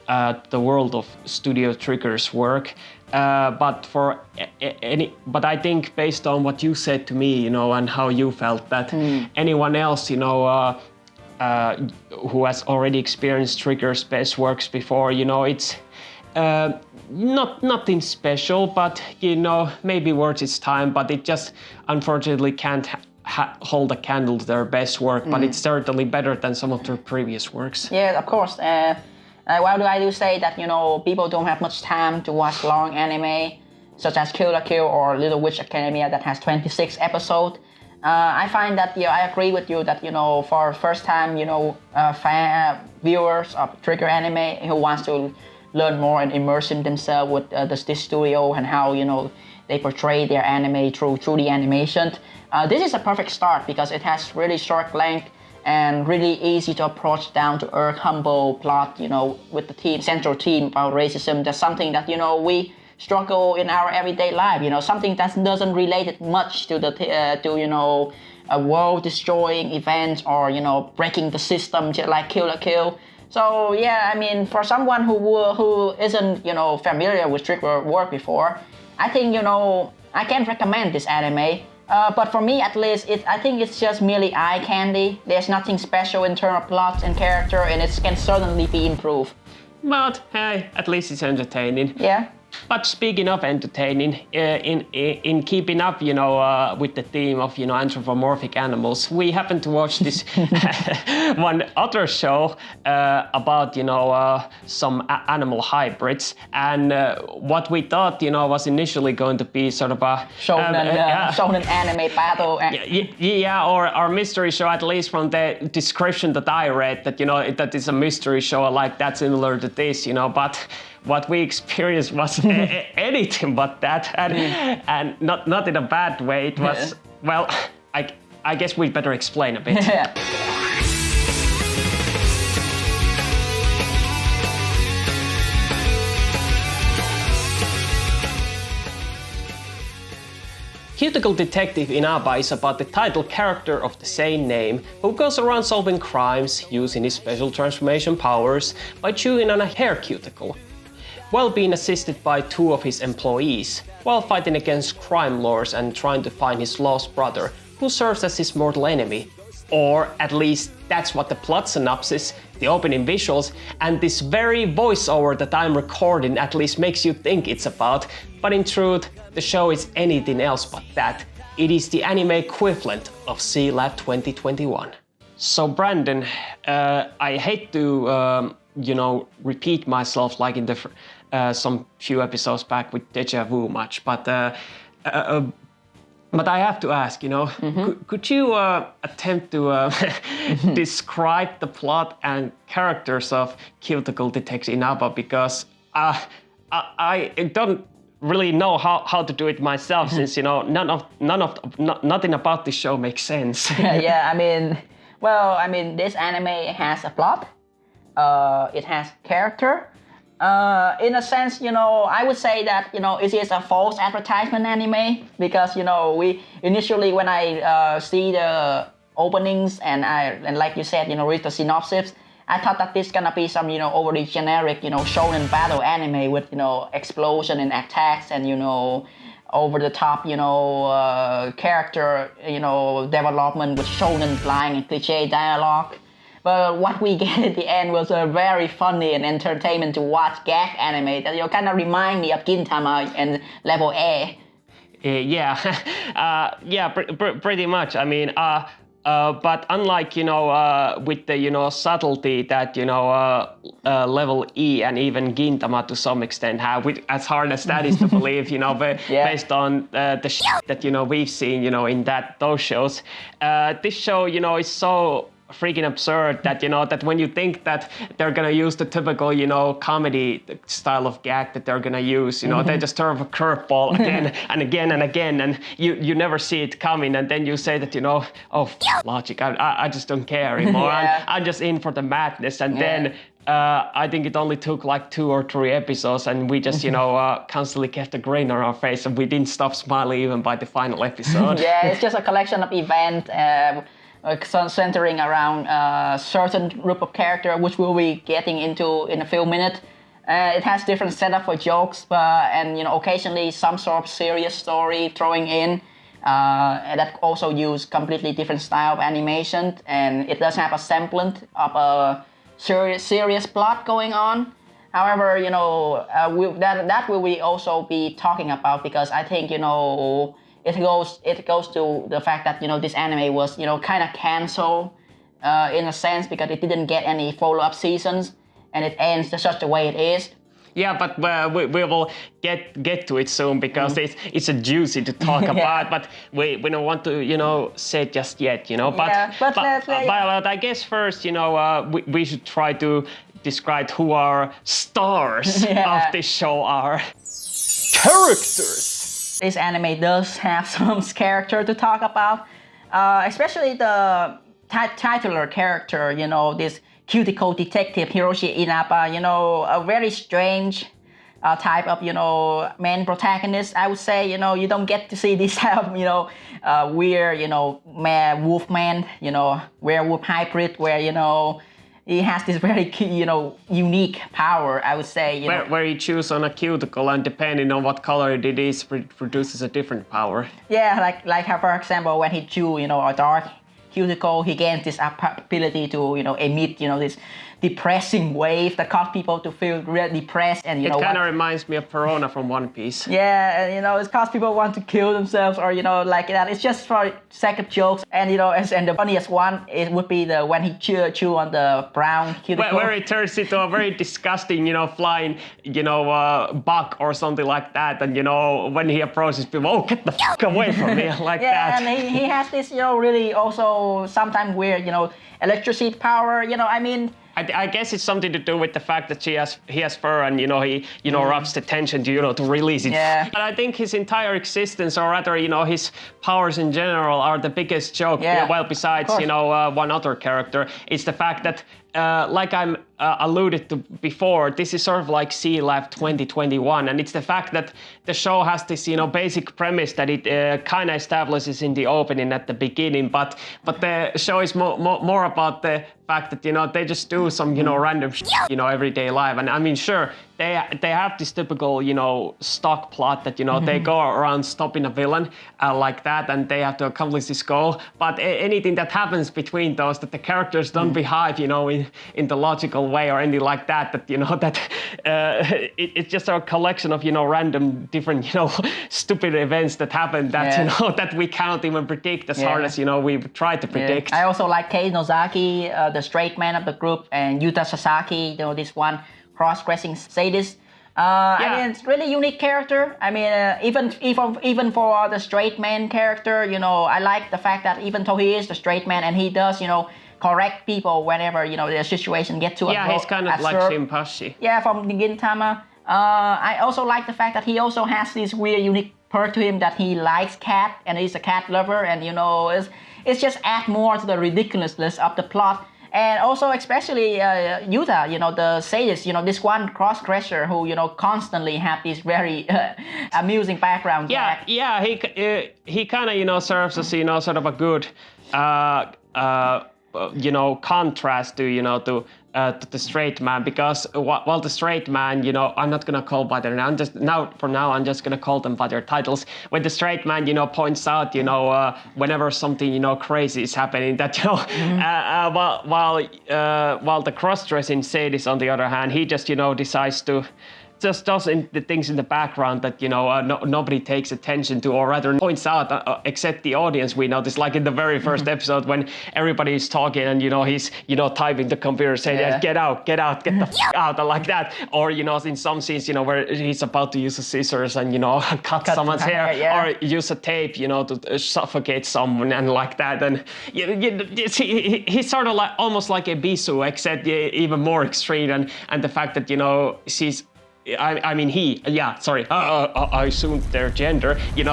Speaker 1: the world of Studio Trigger's work. But I think based on what you said to me, and how you felt, that anyone else, who has already experienced Trigger's best works before, it's nothing special, but maybe worth its time. But it just unfortunately can't hold a candle to their best work. But it's certainly better than some of their previous works.
Speaker 2: Yeah, of course. Why do I say that people don't have much time to watch long anime such as Kill la Kill or Little Witch Academia that has 26 episodes? I find that I agree with you that for first time fan viewers of Trigger anime who wants to learn more and immerse themselves with this studio and how they portray their anime through the animation. This is a perfect start because it has really short length and really easy to approach, down-to-earth, humble plot, with the central theme about racism. That's something that, we struggle in our everyday life. Something that doesn't relate it much to the a world-destroying event or breaking the system just like Kill la Kill. So yeah, I mean, for someone who isn't familiar with Trigger work before, I think I can recommend this anime. But for me, at least, I think it's just merely eye candy. There's nothing special in terms of plot and character, and it can certainly be improved.
Speaker 1: But hey, at least it's entertaining.
Speaker 2: Yeah.
Speaker 1: But speaking of entertaining, in keeping up, with the theme of, anthropomorphic animals, we happened to watch this one other show about, some animal hybrids, and what we thought, was initially going to be sort of a
Speaker 2: shonen anime battle.
Speaker 1: Yeah, or mystery show, at least from the description that I read, that that is a mystery show like that, similar to this, but. What we experienced was anything but that, and not in a bad way. It was well. I guess we'd better explain a bit. Cuticle Detective Inaba is about the title character of the same name, who goes around solving crimes using his special transformation powers by chewing on a hair cuticle, while being assisted by two of his employees, while fighting against crime lords and trying to find his lost brother, who serves as his mortal enemy. Or at least that's what the plot synopsis, the opening visuals, and this very voiceover that I'm recording at least makes you think it's about, but in truth, the show is anything else but that. It is the anime equivalent of C-Lab 2021. So Brandon, I hate to repeat myself like in the some few episodes back with Deja Vu much, but I have to ask, could you attempt to describe the plot and characters of Cuticle Detective Inaba, because I don't really know how to do it myself, since nothing about this show makes sense.
Speaker 2: Yeah, I mean, this anime has a plot. It has character. In a sense, I would say that, it is a false advertisement anime, because, we initially, when I see the openings and like you said, read the synopsis, I thought that this gonna be some, overly generic, shonen battle anime with, explosion and attacks and, over the top, character, development with shonen line and cliche dialogue. But what we get at the end was a very funny and entertainment to watch gag anime that kind of remind me of Gintama and Level A. Pretty much. But unlike with the subtlety that Level E and even Gintama to some extent have, as hard as that is to believe, based on the shit that we've seen in those shows, this show is so freaking absurd that that when you think that they're gonna use the typical comedy style of gag that they're gonna use, they just throw a curveball again and again and again, and you never see it coming, and then you say that logic, I just don't care anymore. I'm just in for the madness, and then I think it only took like 2 or 3 episodes, and we just constantly kept a grin on our face, and we didn't stop smiling even by the final episode. Yeah, it's just a collection of events centering around a certain group of characters, which we'll be getting into in a few minutes. It has different setup for jokes, and occasionally some sort of serious story throwing in. And that also use completely different style of animation, and it does have a semblance of a serious plot going on. However, that will we also be talking about, because I think it goes to the fact that this anime was kind of canceled in a sense, because it didn't get any follow-up seasons, and it ends such the way it is.
Speaker 1: Yeah, but we will get to it soon, because it's a juicy to talk about, but we don't want to say it just yet, But I guess first we should try to describe who our stars of this show are. Characters.
Speaker 2: This anime does have some character to talk about, especially the titular character, this Cuticle Detective Hiroshi Inaba, a very strange, type of, main protagonist, I would say, you don't get to see this type of, weird, wolf man, werewolf hybrid where, he has this very, unique power, I would say.
Speaker 1: Where you choose on a cuticle and depending on what color it is, produces a different power.
Speaker 2: Yeah, like for example, when he chew, a dark cuticle, he gains this ability to, emit, this depressing wave that cause people to feel really depressed. And
Speaker 1: it kind of reminds me of Perona from One Piece.
Speaker 2: Yeah, and it cause people want to kill themselves or like that. It's just for sake of jokes. And and the funniest one it would be when he chew on the brown cuticle.
Speaker 1: Where it turns into a very disgusting, flying, bug or something like that. And when he approaches people, oh, get the fuck away from me, like that.
Speaker 2: Yeah, and he has this, really also sometimes weird, electricity power.
Speaker 1: I guess it's something to do with the fact that he has fur and he rubs the tension to release it.
Speaker 2: Yeah.
Speaker 1: But I think his entire existence, or rather his powers in general, are the biggest joke.
Speaker 2: Yeah.
Speaker 1: Well, besides one other character, it's the fact that like I'm alluded to before, this is sort of like Sea Life 2021, and it's the fact that the show has this basic premise that it kind of establishes in the opening at the beginning, but the show is more about the fact that they just do some random everyday life. And I mean, sure, they have this typical stock plot that they go around stopping a villain like that, and they have to accomplish this goal. But anything that happens between those, that the characters don't behave in the logical way or anything like that, that it's just a collection of random different stupid events that happen that that we can't even predict as hard as we try to predict.
Speaker 2: I also like Kei Nozaki, the straight man of the group, and Yuta Sasaki, this one cross-dressing sadist. I mean, it's really unique character. I mean, even for the straight man character, I like the fact that even though he is the straight man and he does, correct people whenever the situation gets to
Speaker 1: yeah, he's kind of like Shinpachi.
Speaker 2: Yeah, from Gintama. I also like the fact that he also has this weird, unique perk to him that he likes cat and he's a cat lover, and it's just add more to the ridiculousness of the plot. And also, especially Yuta, the sadist, this one cross-dresser who, constantly have this very amusing background.
Speaker 1: Yeah, he kind of, serves as, sort of a good, contrast to the straight man, because while the straight man, I'm not gonna call by their name. I'm just gonna call them by their titles. When the straight man, points out, whenever something, crazy is happening, that while the cross-dressing sadist, on the other hand, he just, decides to just does the things in the background that nobody takes attention to, or rather points out except the audience. We notice, like in the very first episode when everybody is talking and he's typing the computer saying get out, get the f*** out, like that. Or in some scenes where he's about to use a scissors and cut someone's hair, or use a tape to suffocate someone and like that. And he's sort of like almost like a Bisu, except even more extreme, and the fact that she's I assumed their gender, he's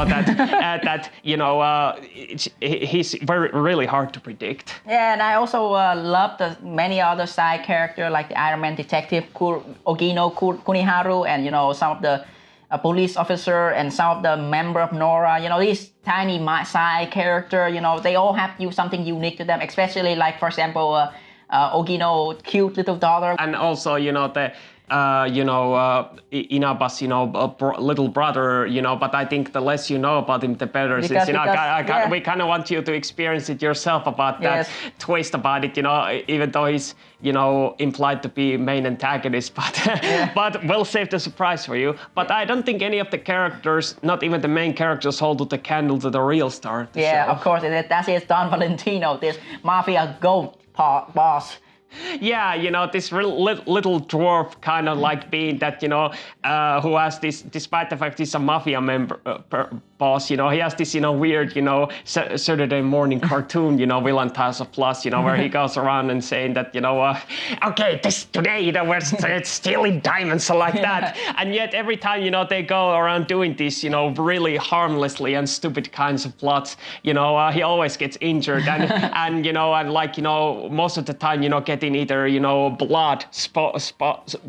Speaker 1: really hard to predict.
Speaker 2: Yeah, and I also love the many other side characters like the Iron Man detective Ogino Kuniharu, and some of the police officer and some of the member of Nora. These tiny side character, they all have something unique to them, especially like, for example, Ogino cute little daughter.
Speaker 1: And also, Inaba's, little brother, but I think the less you know about him, the better.
Speaker 2: Because,
Speaker 1: we kind of want you to experience it yourself about that twist about it, even though he's, implied to be main antagonist, but we'll save the surprise for you. But I don't think any of the characters, not even the main characters, hold the candle to the real star of the show.
Speaker 2: Of course, that is Don Valentino, this mafia goat boss.
Speaker 1: Yeah, this little dwarf kind of like being that, who has this, despite the fact he's a mafia member, boss, he has this, weird, Saturday morning cartoon, Villain Task of Plus, where he goes around and saying that, okay, today, we're stealing diamonds, so like that. And yet every time, they go around doing these, really harmlessly and stupid kinds of plots, he always gets injured and most of the time, getting either, blood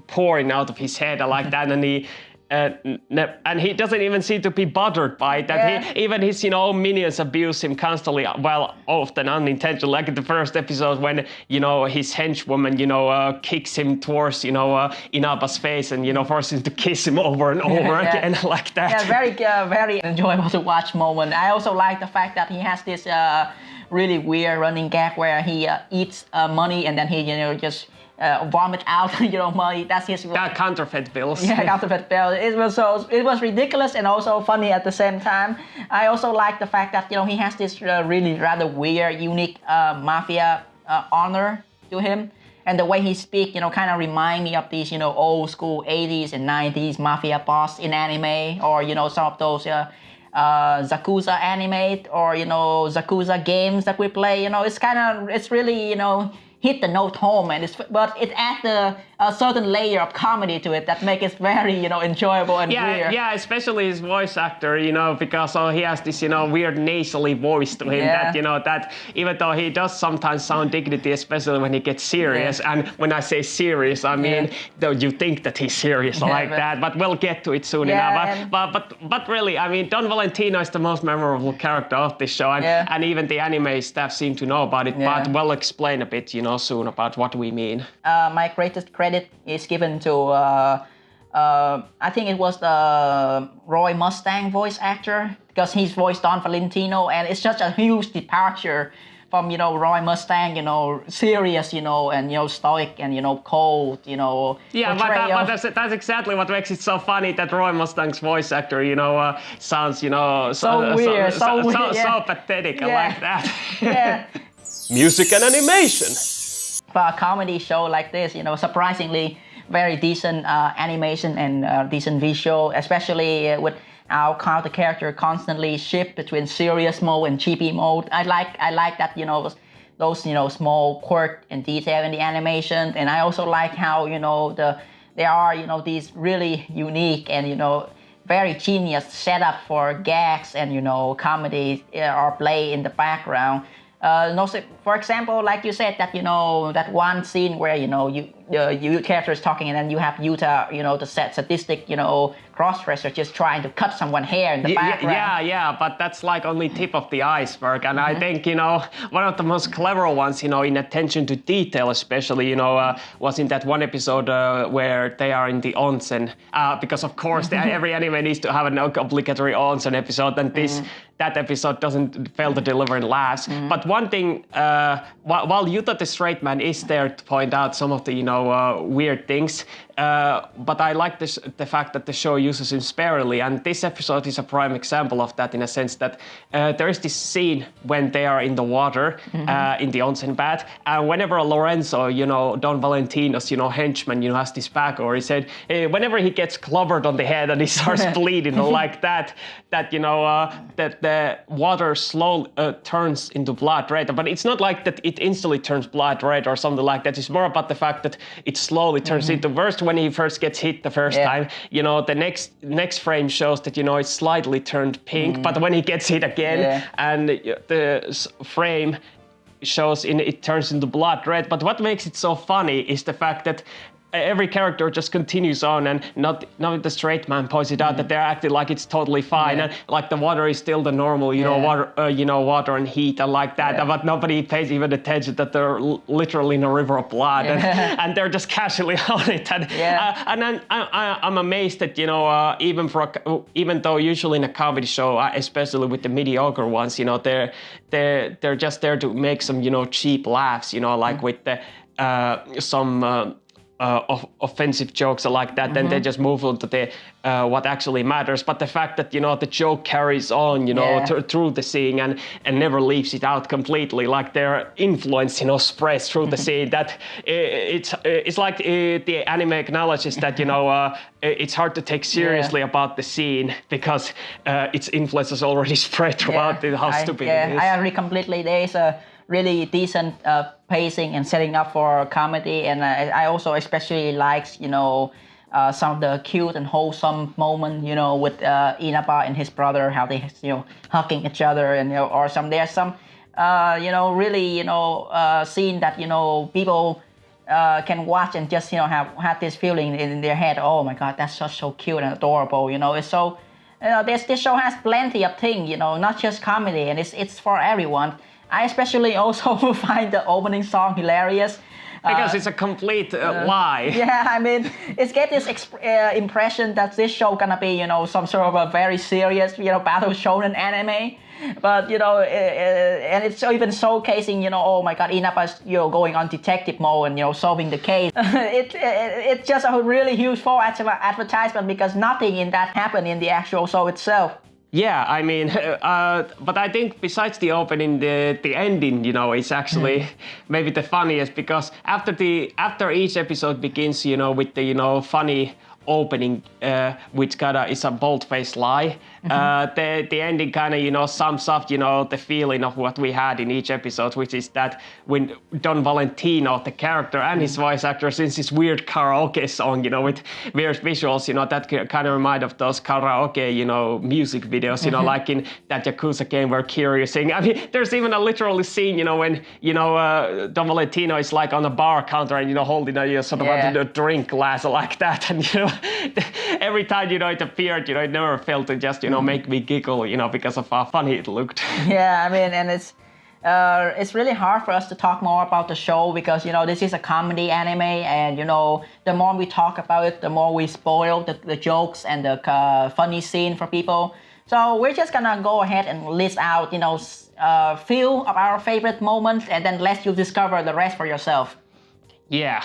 Speaker 1: pouring out of his head like that, and and he doesn't even seem to be bothered by it. That even his minions abuse him constantly. Well, often unintentionally. Like in the first episode when his henchwoman kicks him towards Inaba's face and forces him to kiss him over and over again like that.
Speaker 2: Yeah, very enjoyable to watch moment. I also like the fact that he has this really weird running gag where he eats money and then he just vomit out money. That's his
Speaker 1: counterfeit bills.
Speaker 2: Yeah, counterfeit bills. It was ridiculous and also funny at the same time. I also like the fact that he has this really rather weird, unique mafia honor to him, and the way he speaks kind of remind me of these old school 80s and 90s mafia boss in anime, or some of those Yakuza anime or Yakuza games that we play. It's really hit the note home, but it adds a certain layer of comedy to it that makes it very enjoyable and weird.
Speaker 1: Yeah, especially his voice actor, because he has this weird nasally voice to him that even though he does sometimes sound dignity, especially when he gets serious. And when I say serious, I mean though you think that he's serious that. But we'll get to it soon enough. But really, I mean, Don Valentino is the most memorable character of this show, and even the anime staff seem to know about it. But we'll explain a bit, soon about what we mean.
Speaker 2: My greatest credit is given to I think it was the Roy Mustang voice actor, because he's voiced Don Valentino, and it's such a huge departure from Roy Mustang, serious, and stoic and cold,
Speaker 1: Yeah, but that's exactly what makes it so funny, that Roy Mustang's voice actor, sounds,
Speaker 2: so weird,
Speaker 1: so pathetic. I like that.
Speaker 2: Yeah.
Speaker 1: Music and animation.
Speaker 2: For a comedy show like this, surprisingly very decent animation and decent visual, especially with how the character constantly shift between serious mode and chibi mode. I like that those small quirk and detail in the animation, and I also like how there are these really unique and very genius setup for gags and comedy or play in the background. For example, like you said, that that one scene where you character is talking, and then you have Yuta, the sadistic, cross-dresser just trying to cut someone's hair in the background.
Speaker 1: Yeah, but that's like only tip of the iceberg. And I think, one of the most clever ones, in attention to detail especially, was in that one episode where they are in the onsen. Because of course, every anime needs to have an obligatory onsen episode, and that episode doesn't fail to deliver in laughs. But one thing, while Yuta the straight man is there to point out some of the, weird things, but I like the fact that the show uses him sparingly, and this episode is a prime example of that, in a sense that there is this scene when they are in the water, in the onsen bath, and whenever Lorenzo, Don Valentino's, henchman, has this back, or he said, whenever he gets clobbered on the head and he starts bleeding like that that the water slowly turns into blood red, but it's not like that it instantly turns blood red or something like that. It's more about the fact that it slowly turns into worse when he first gets hit the first time. The next frame shows that it's slightly turned pink, but when he gets hit again, and the frame shows it turns into blood red. But what makes it so funny is the fact that every character just continues on, and not the straight man points it out that they're acting like it's totally fine, and like the water is still the normal, water and heat and like that, but nobody pays even attention that they're literally in a river of blood, and they're just casually on it, and then I'm amazed that even though usually in a comedy show, especially with the mediocre ones, they're just there to make some cheap laughs, like with the some offensive jokes like that, then they just move on to the what actually matters. But the fact that the joke carries on, through the scene and never leaves it out completely, like their influence, spreads through the scene. That it's like the anime acknowledges that it's hard to take seriously about the scene because its influence has already spread throughout how stupid it is.
Speaker 2: I agree completely. There is a really decent pacing and setting up for comedy, and I also especially like some of the cute and wholesome moment with Inaba and his brother, how they hugging each other, and there's some really scene that people can watch and just have this feeling in their head. Oh my God, that's just so cute and adorable. It's so. This show has plenty of things. Not just comedy, and it's for everyone. I especially also find the opening song hilarious.
Speaker 1: Because it's a complete lie.
Speaker 2: Yeah, I mean, it gets this impression that this show gonna be, some sort of a very serious, battle shonen anime. But, and it's even showcasing, oh my God, Inaba's, going on detective mode and, solving the case. It's just a really huge false advertisement because nothing in that happened in the actual show itself.
Speaker 1: Yeah, I mean, but I think besides the opening, the ending, is actually maybe the funniest because after each episode begins, with the funny opening, which kinda is a bold-faced lie. The ending kinda, sums up, the feeling of what we had in each episode, which is that when Don Valentino, the character and his voice actor, sings this weird karaoke song, with weird visuals, that kind of remind of those karaoke, music videos, like in that Yakuza game where Kiryu sing. I mean, there's even a literal scene, when, Don Valentino is like on a bar counter and, holding a sort of a drink glass like that, and, every time, it appeared, it never failed to just, make me giggle, because of how funny it looked.
Speaker 2: Yeah, I mean, and it's really hard for us to talk more about the show because, this is a comedy anime and, the more we talk about it, the more we spoil the jokes and the funny scene for people. So we're just gonna go ahead and list out, few of our favorite moments and then let you discover the rest for yourself.
Speaker 1: Yeah.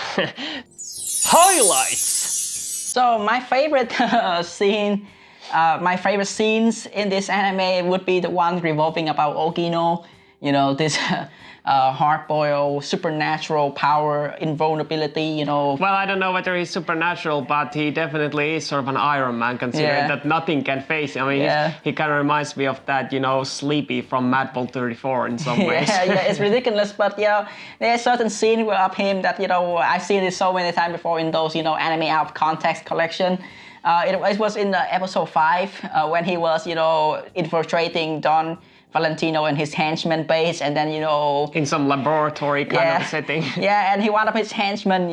Speaker 1: Highlights!
Speaker 2: So my favorite my favorite scenes in this anime would be the one revolving about Ogino. This hard-boiled supernatural power, invulnerability.
Speaker 1: Well, I don't know whether he's supernatural, but he definitely is sort of an Iron Man, considering that nothing can face him. I mean, he kind of reminds me of that, Sleepy from Mad Bull 34 in some ways.
Speaker 2: Yeah, it's ridiculous, but there's certain scene of him that I've seen it so many times before in those anime out of context collection. It was in episode 5 when he was infiltrating Don Valentino and his henchman base, and then
Speaker 1: in some laboratory kind of setting.
Speaker 2: Yeah, and one of his henchmen,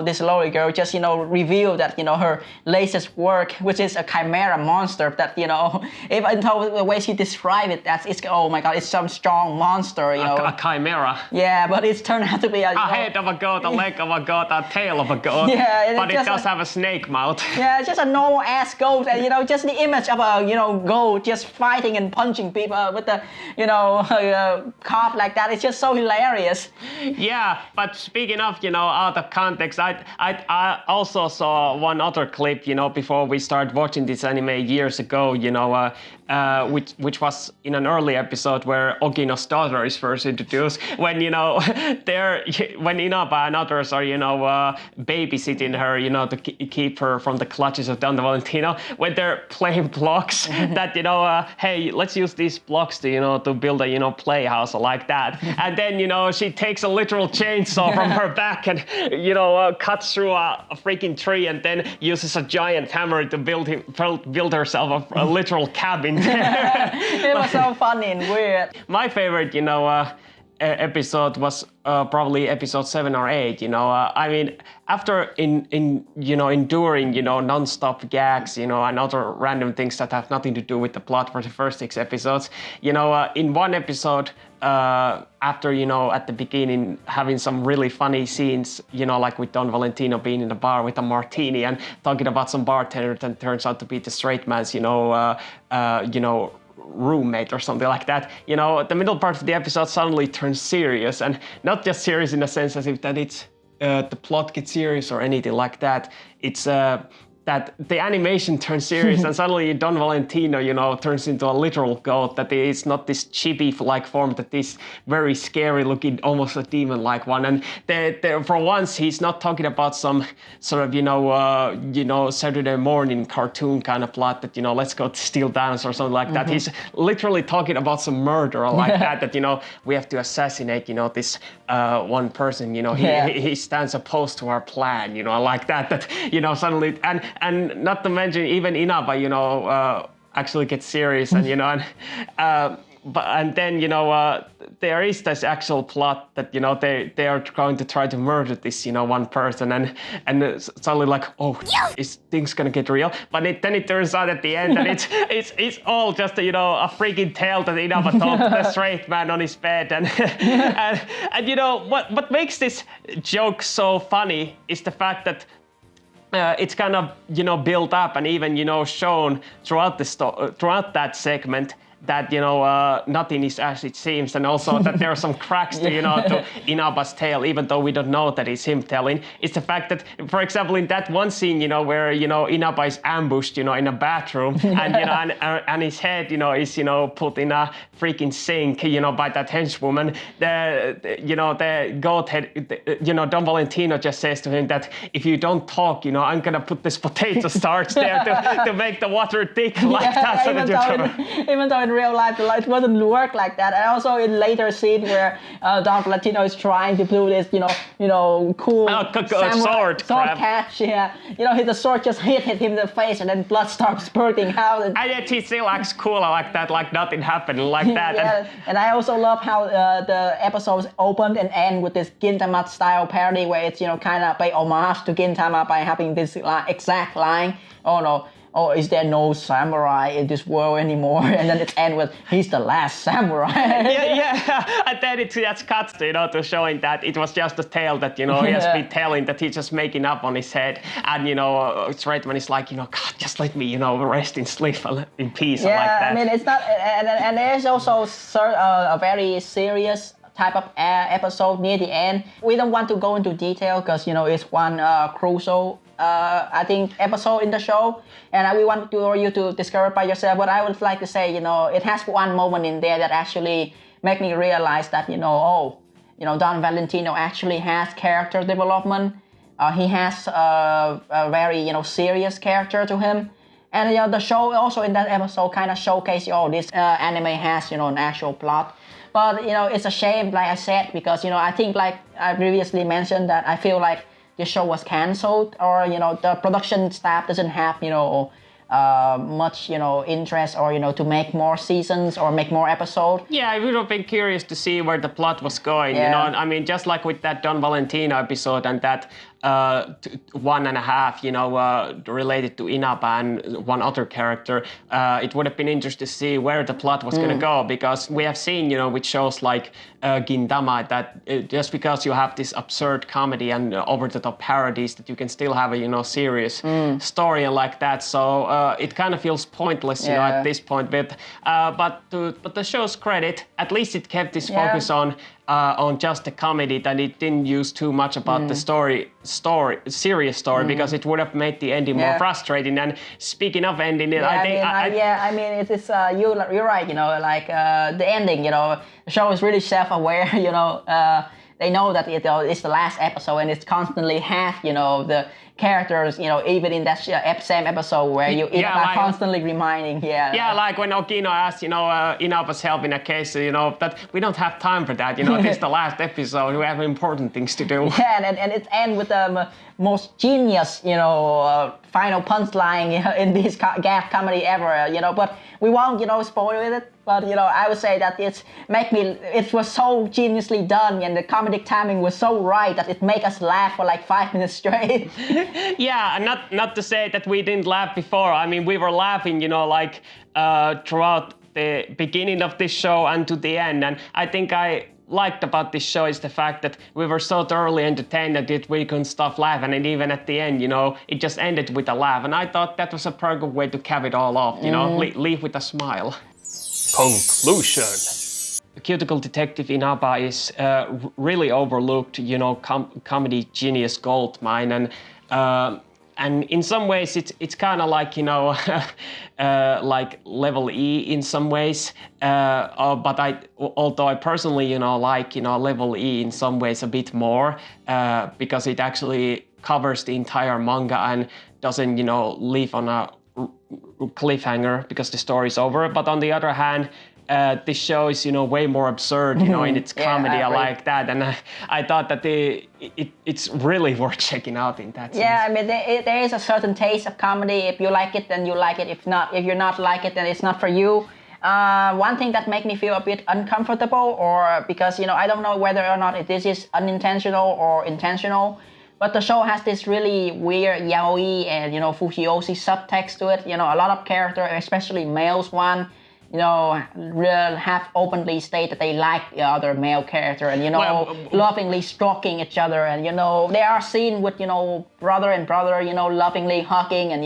Speaker 2: this lowly girl, just revealed that her latest work, which is a chimera monster, that even though the way she described it, it's oh my God, it's some strong monster,
Speaker 1: a chimera.
Speaker 2: Yeah, but it's turned out to be a
Speaker 1: head of a goat, a leg of a goat, a tail of a goat.
Speaker 2: Yeah,
Speaker 1: but it does have a snake mouth.
Speaker 2: Yeah, it's just a normal ass goat, and just the image of a goat just fighting and punching people with the carp like that. It's just so hilarious.
Speaker 1: Yeah, but speaking of, out of context, I also saw one other clip, before we started watching this anime years ago, which was in an early episode where Ogino's daughter is first introduced, when, when Inaba and others are, babysitting her, to keep her from the clutches of Don Valentino, when they're playing blocks that, hey, let's use these blocks to build a, playhouse like that. And then, she takes a literal chainsaw from her back and, cuts through a freaking tree and then uses a giant hammer to build herself a literal cabin.
Speaker 2: It was so funny and weird.
Speaker 1: My favorite, episode was probably episode 7 or 8. I mean, after enduring non-stop gags, and other random things that have nothing to do with the plot for the first 6 episodes, in one episode, after at the beginning having some really funny scenes, like with Don Valentino being in the bar with a martini and talking about some bartender that turns out to be the straight man's roommate or something like that. The middle part of the episode suddenly turns serious, and not just serious in the sense as if that it's the plot gets serious or anything like that. It's that the animation turns serious and suddenly Don Valentino, turns into a literal goat, that is not this chibi-like form, that is very scary looking, almost a demon-like one. And for once, he's not talking about some sort of, Saturday morning cartoon kind of plot that, let's go steal dance or something like that. He's literally talking about some murder like that, we have to assassinate, this one person, he stands opposed to our plan, like that, suddenly, and not to mention even Inaba, actually gets serious and and then there is this actual plot that they are going to try to murder this one person, and suddenly like, oh, is things gonna get real? But then it turns out at the end that it's all just a freaking tale that Inaba told to the straight man on his bed, and what makes this joke so funny is the fact that it's kind of built up and even shown throughout throughout that segment that nothing is as it seems, and also that there are some cracks to to Inaba's tale, even though we don't know that it's him telling. It's the fact that, for example, in that one scene where Inaba is ambushed in a bathroom and and his head is put in a freaking sink by that henchwoman. The goat head Don Valentino just says to him that if you don't talk I'm gonna put this potato starch there to make the water thick like that.
Speaker 2: Even though in real life it wouldn't work like that. And also in later scene where Don Valentino is trying to do this cool
Speaker 1: sword
Speaker 2: catch, the sword just hit him in the face and then blood starts spurting out, and
Speaker 1: yet he still acts cool like that, like nothing happened like that.
Speaker 2: Yeah, and I also love how the episodes open and end with this Gintama style parody where it's kind of pay homage to Gintama by having this exact line, oh no, oh, is there no samurai in this world anymore? And then it ends with, he's the last samurai.
Speaker 1: yeah. And then it just cuts to showing that it was just a tale that he has been telling, that he's just making up on his head. And straight man is like, God, just let me rest in sleep in peace.
Speaker 2: Yeah,
Speaker 1: like that.
Speaker 2: I mean, it's not, and there's also a very serious type of episode near the end. We don't want to go into detail because it's one crucial I think episode in the show, and we want you to discover by yourself. But I would like to say, it has one moment in there that actually make me realize that Don Valentino actually has character development. He has a very serious character to him, and the show also in that episode kind of showcase this anime has an actual plot. But it's a shame, like I said, because I think, like I previously mentioned, that I feel like the show was cancelled, or the production staff doesn't have much interest, or to make more seasons or make more episodes.
Speaker 1: Yeah, I would have been curious to see where the plot was going. I mean, just like with that Don Valentino episode and that 1.5, related to Inaba and one other character, it would have been interesting to see where the plot was going to go, because we have seen, with shows like Gintama, that just because you have this absurd comedy and over-the-top parodies, that you can still have a serious story and like that. So it kind of feels pointless, at this point. But the show's credit, at least it kept this focus on just the comedy, that it didn't use too much about the serious story, because it would have made the ending more frustrating. And speaking of ending,
Speaker 2: I mean, it is you're right. Like the ending. The show is really self-aware. They know that it's the last episode, and it's constantly have the characters, even in that same episode where you are constantly reminding.
Speaker 1: Like when Okino asked, Inaba's help in a case, that we don't have time for that. This is the last episode. We have important things to do.
Speaker 2: Yeah, and it ends with the most genius, final punchline in this gag comedy ever. But we won't, spoil it. But I would say that it was so geniusly done, and the comedic timing was so right that it made us laugh for like 5 minutes straight.
Speaker 1: Yeah, and not to say that we didn't laugh before. I mean, we were laughing, throughout the beginning of this show and to the end. And I think I liked about this show is the fact that we were so thoroughly entertained that we couldn't stop laughing, and even at the end, it just ended with a laugh. And I thought that was a perfect way to cap it all off, leave with a smile. Conclusion. Cuticle Detective Inaba is really overlooked, comedy genius gold mine, and in some ways it's kind of like like level E in some ways, but although I personally like level E in some ways a bit more, because it actually covers the entire manga and doesn't leave on a cliffhanger because the story's over. But on the other hand, this show is way more absurd in its comedy. I like that, and I thought that it's really worth checking out in that sense.
Speaker 2: Yeah, I mean there is a certain taste of comedy. If you like it, then you like it. If you're not like it, then it's not for you. One thing that makes me feel a bit uncomfortable, or because I don't know whether or not this is unintentional or intentional, but the show has this really weird yaoi and fushioshi subtext to it. A lot of characters, especially males one, have openly state that they like the other male character and lovingly stroking each other, and they are seen with brother and brother lovingly hugging and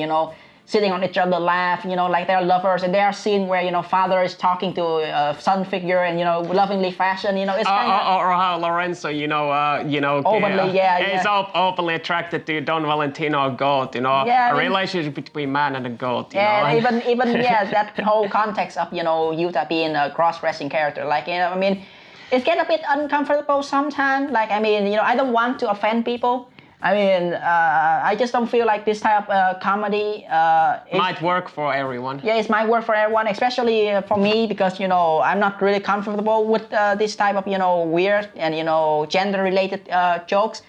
Speaker 2: sitting on each other's lap, like they're lovers, and they are seen where father is talking to a son figure and lovingly fashion, it's kind of
Speaker 1: or how Lorenzo
Speaker 2: openly
Speaker 1: is openly attracted to Don Valentino goat, a relationship between man and a goat.
Speaker 2: Even that whole context of Yuta being a cross-dressing character, like it gets a bit uncomfortable sometimes. Like I don't want to offend people. I just don't feel like this type of comedy
Speaker 1: might work for everyone.
Speaker 2: Yeah, it might work for everyone, especially for me, because I'm not really comfortable with this type of weird and gender-related jokes.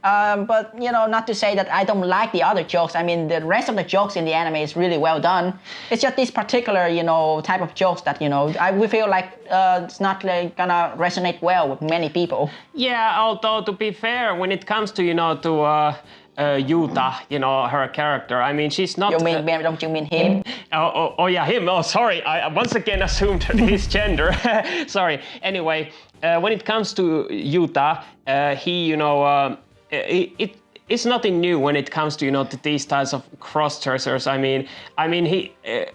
Speaker 2: But not to say that I don't like the other jokes. The rest of the jokes in the anime is really well done. It's just this particular type of jokes that we feel like it's not gonna resonate well with many people.
Speaker 1: Yeah, although to be fair, when it comes to Yuta, her character. She's not.
Speaker 2: Don't you mean him?
Speaker 1: Oh yeah, him. Oh, sorry. I once again assumed his gender. Sorry. Anyway, when it comes to Yuta, he, it's nothing new when it comes to to these types of cross-dressers. He,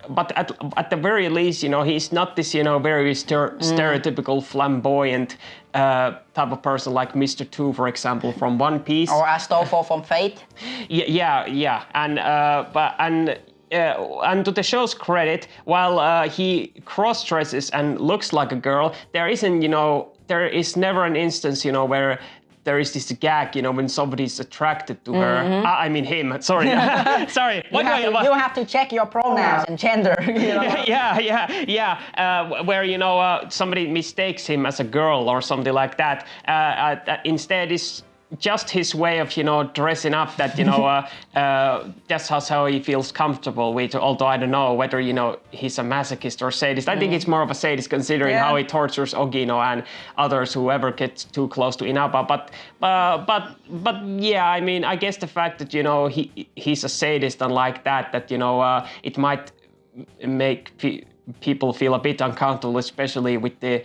Speaker 1: but at the very least, he's not this very stereotypical flamboyant type of person like Mr. Two, for example, from One Piece,
Speaker 2: or Astolfo from Fate.
Speaker 1: Yeah, and to the show's credit, while he cross-dresses and looks like a girl, there is never an instance, where there is this gag, when somebody's attracted to her. I mean him. Sorry, sorry.
Speaker 2: You have to check your pronouns and gender.
Speaker 1: Where somebody mistakes him as a girl or something like that. Instead, is just his way of dressing up that that's how he feels comfortable with. Although I don't know whether he's a masochist or sadist. I think it's more of a sadist considering how he tortures Ogino and others whoever gets too close to Inaba. But yeah, I guess the fact that he's a sadist and like that it might make people feel a bit uncomfortable, especially with the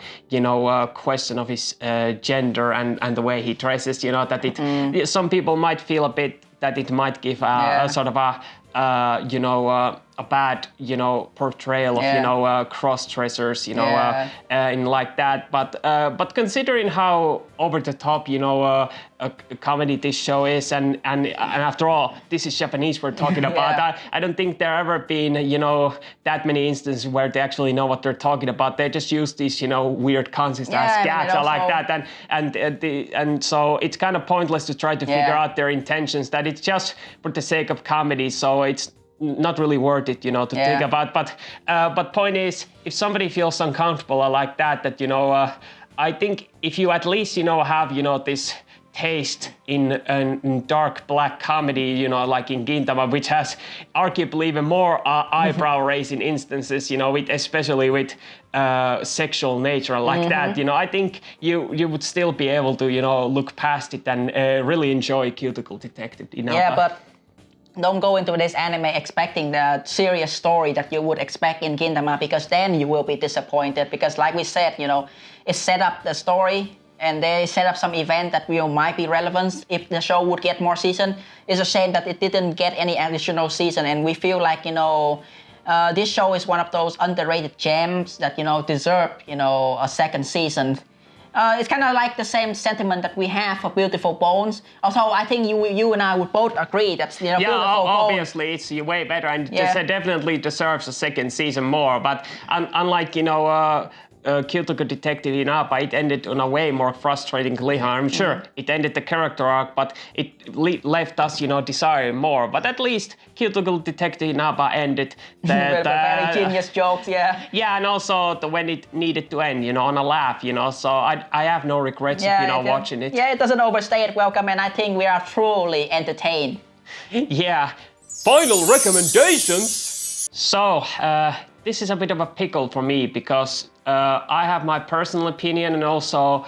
Speaker 1: question of his gender and the way he dresses. That some people might feel a bit that it might give a sort of a bad portrayal of cross-dressers in like that. But considering how over the top a comedy this show is, and after all, this is Japanese we're talking about. I don't think there ever been that many instances where they actually know what they're talking about. They just use these weird concepts as gags or like that, and so it's kind of pointless to try to figure out their intentions. That it's just for the sake of comedy. So it's not really worth it, to think about. But point is, if somebody feels uncomfortable or like that, I think if you at least have this taste in dark black comedy, like in Gintama, which has arguably even more eyebrow-raising instances, especially with sexual nature like that. I think you would still be able to look past it and really enjoy Cuticle Detective Inaba.
Speaker 2: Yeah, but don't go into this anime expecting the serious story that you would expect in Gintama, because then you will be disappointed. Because like we said, it set up the story and they set up some event that might be relevant if the show would get more season. It's a shame that it didn't get any additional season, and we feel like this show is one of those underrated gems that deserve a second season. It's kind of like the same sentiment that we have for Beautiful Bones. Also, I think you and I would both agree that Beautiful
Speaker 1: obviously
Speaker 2: Bones,
Speaker 1: it's way better and definitely deserves a second season more. But unlike Cuticle Detective Inaba, it ended on a way more frustrating cliffhanger. I'm sure it ended the character arc, but it left us, desiring more. But at least Cuticle Detective Inaba ended the
Speaker 2: very genius jokes,
Speaker 1: Yeah, and also when it needed to end, on a laugh, So I have no regrets, watching it.
Speaker 2: Yeah, it doesn't overstay its welcome, and I think we are truly entertained.
Speaker 1: Yeah. Final recommendations. So, this is a bit of a pickle for me because I have my personal opinion and also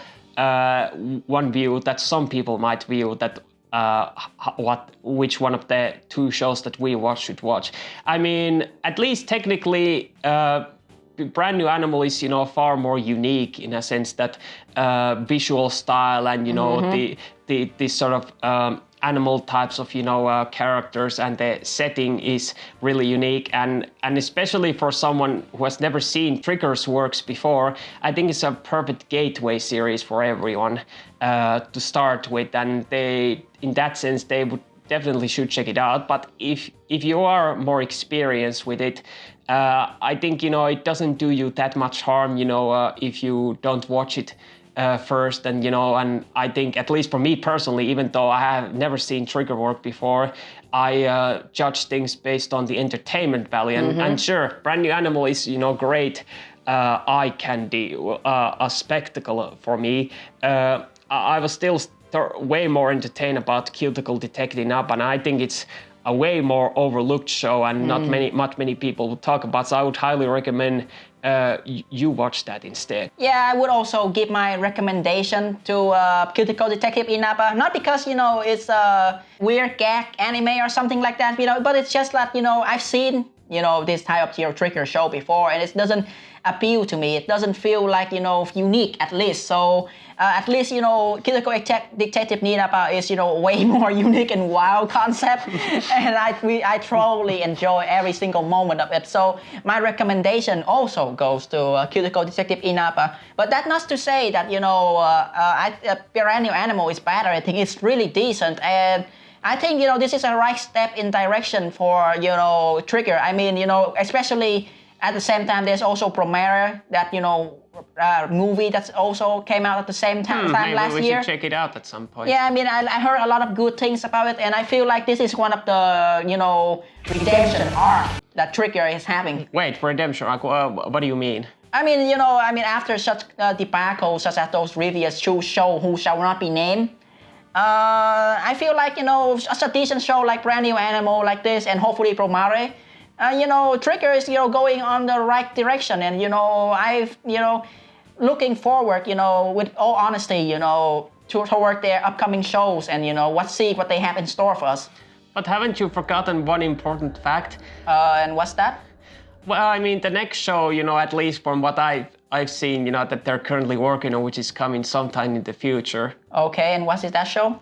Speaker 1: one view that some people might view that which one of the two shows that we watch should watch. I mean, at least technically, Brand New Animal is, you know, far more unique in a sense that visual style and, you know, the sort of animal types of, you know, characters and the setting is really unique. And especially for someone who has never seen Trigger's works before, I think it's a perfect gateway series for everyone to start with. And they, in that sense, they would definitely should check it out. But if you are more experienced with it, I think, you know, it doesn't do you that much harm, you know, if you don't watch it first. And, you know, and I think, at least for me personally, even though I have never seen Trigger work before, I judge things based on the entertainment value. And sure, Brand New Animal is, you know, great eye candy, a spectacle for me. I was still way more entertained about Cuticle Detective Inaba, and I think it's a way more overlooked show and not many people would talk about. So I would highly recommend you watch that instead.
Speaker 2: Yeah, I would also give my recommendation to Cuticle Detective Inaba, not because, you know, it's a weird gag anime or something like that, you know, but it's just that, you know, I've seen, you know, this type of Trigger show before, and it doesn't appeal to me. It doesn't feel like, you know, unique at least. So at least, you know, Cuticle Detective Inaba is, you know, way more unique and wild concept, and I thoroughly enjoy every single moment of it. So my recommendation also goes to Cuticle Detective Inaba. But that's not to say that, you know, Brand New Animal is better. I think it's really decent, and I think, you know, this is a right step in direction for, you know, Trigger. I mean, you know, especially at the same time, there's also Promare, that, you know, movie that's also came out at the same time last year.
Speaker 1: Maybe we should check it out at some point.
Speaker 2: Yeah, I mean, I heard a lot of good things about it, and I feel like this is one of the, you know, redemption arc that Trigger is having.
Speaker 1: Wait, redemption arc? What do you mean?
Speaker 2: I mean, you know, after such debacle, such as those previous two shows who shall not be named, I feel like, you know, such a decent show like Brand New Animal like this, and hopefully Promare, you know, Trigger is, you know, going on the right direction. And, you know, looking forward, you know, with all honesty, you know, toward their upcoming shows and, you know, see what they have in store for us.
Speaker 1: But haven't you forgotten one important fact?
Speaker 2: And what's that?
Speaker 1: Well, I mean, the next show, you know, at least from what I've seen, you know, that they're currently working on, which is coming sometime in the future.
Speaker 2: Okay, and what is that show?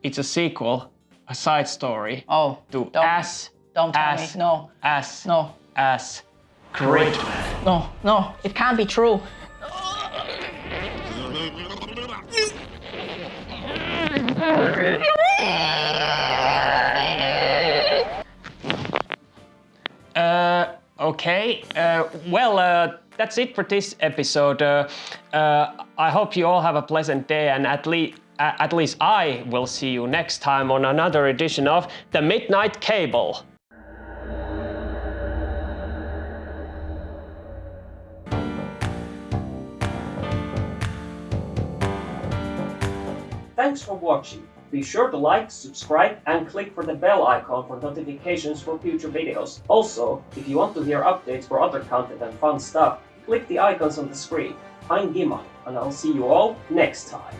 Speaker 1: It's a sequel, a side story.
Speaker 2: Oh,
Speaker 1: to
Speaker 2: Don't tell me. No.
Speaker 1: As Great Man.
Speaker 2: No, it can't be true.
Speaker 1: Okay. Well, that's it for this episode. I hope you all have a pleasant day, and at least I will see you next time on another edition of The Midnight Cable. Thanks for watching. Be sure to like, subscribe, and click for the bell icon for notifications for future videos. Also, if you want to hear updates for other content and fun stuff, click the icons on the screen. I'm Giman, and I'll see you all next time.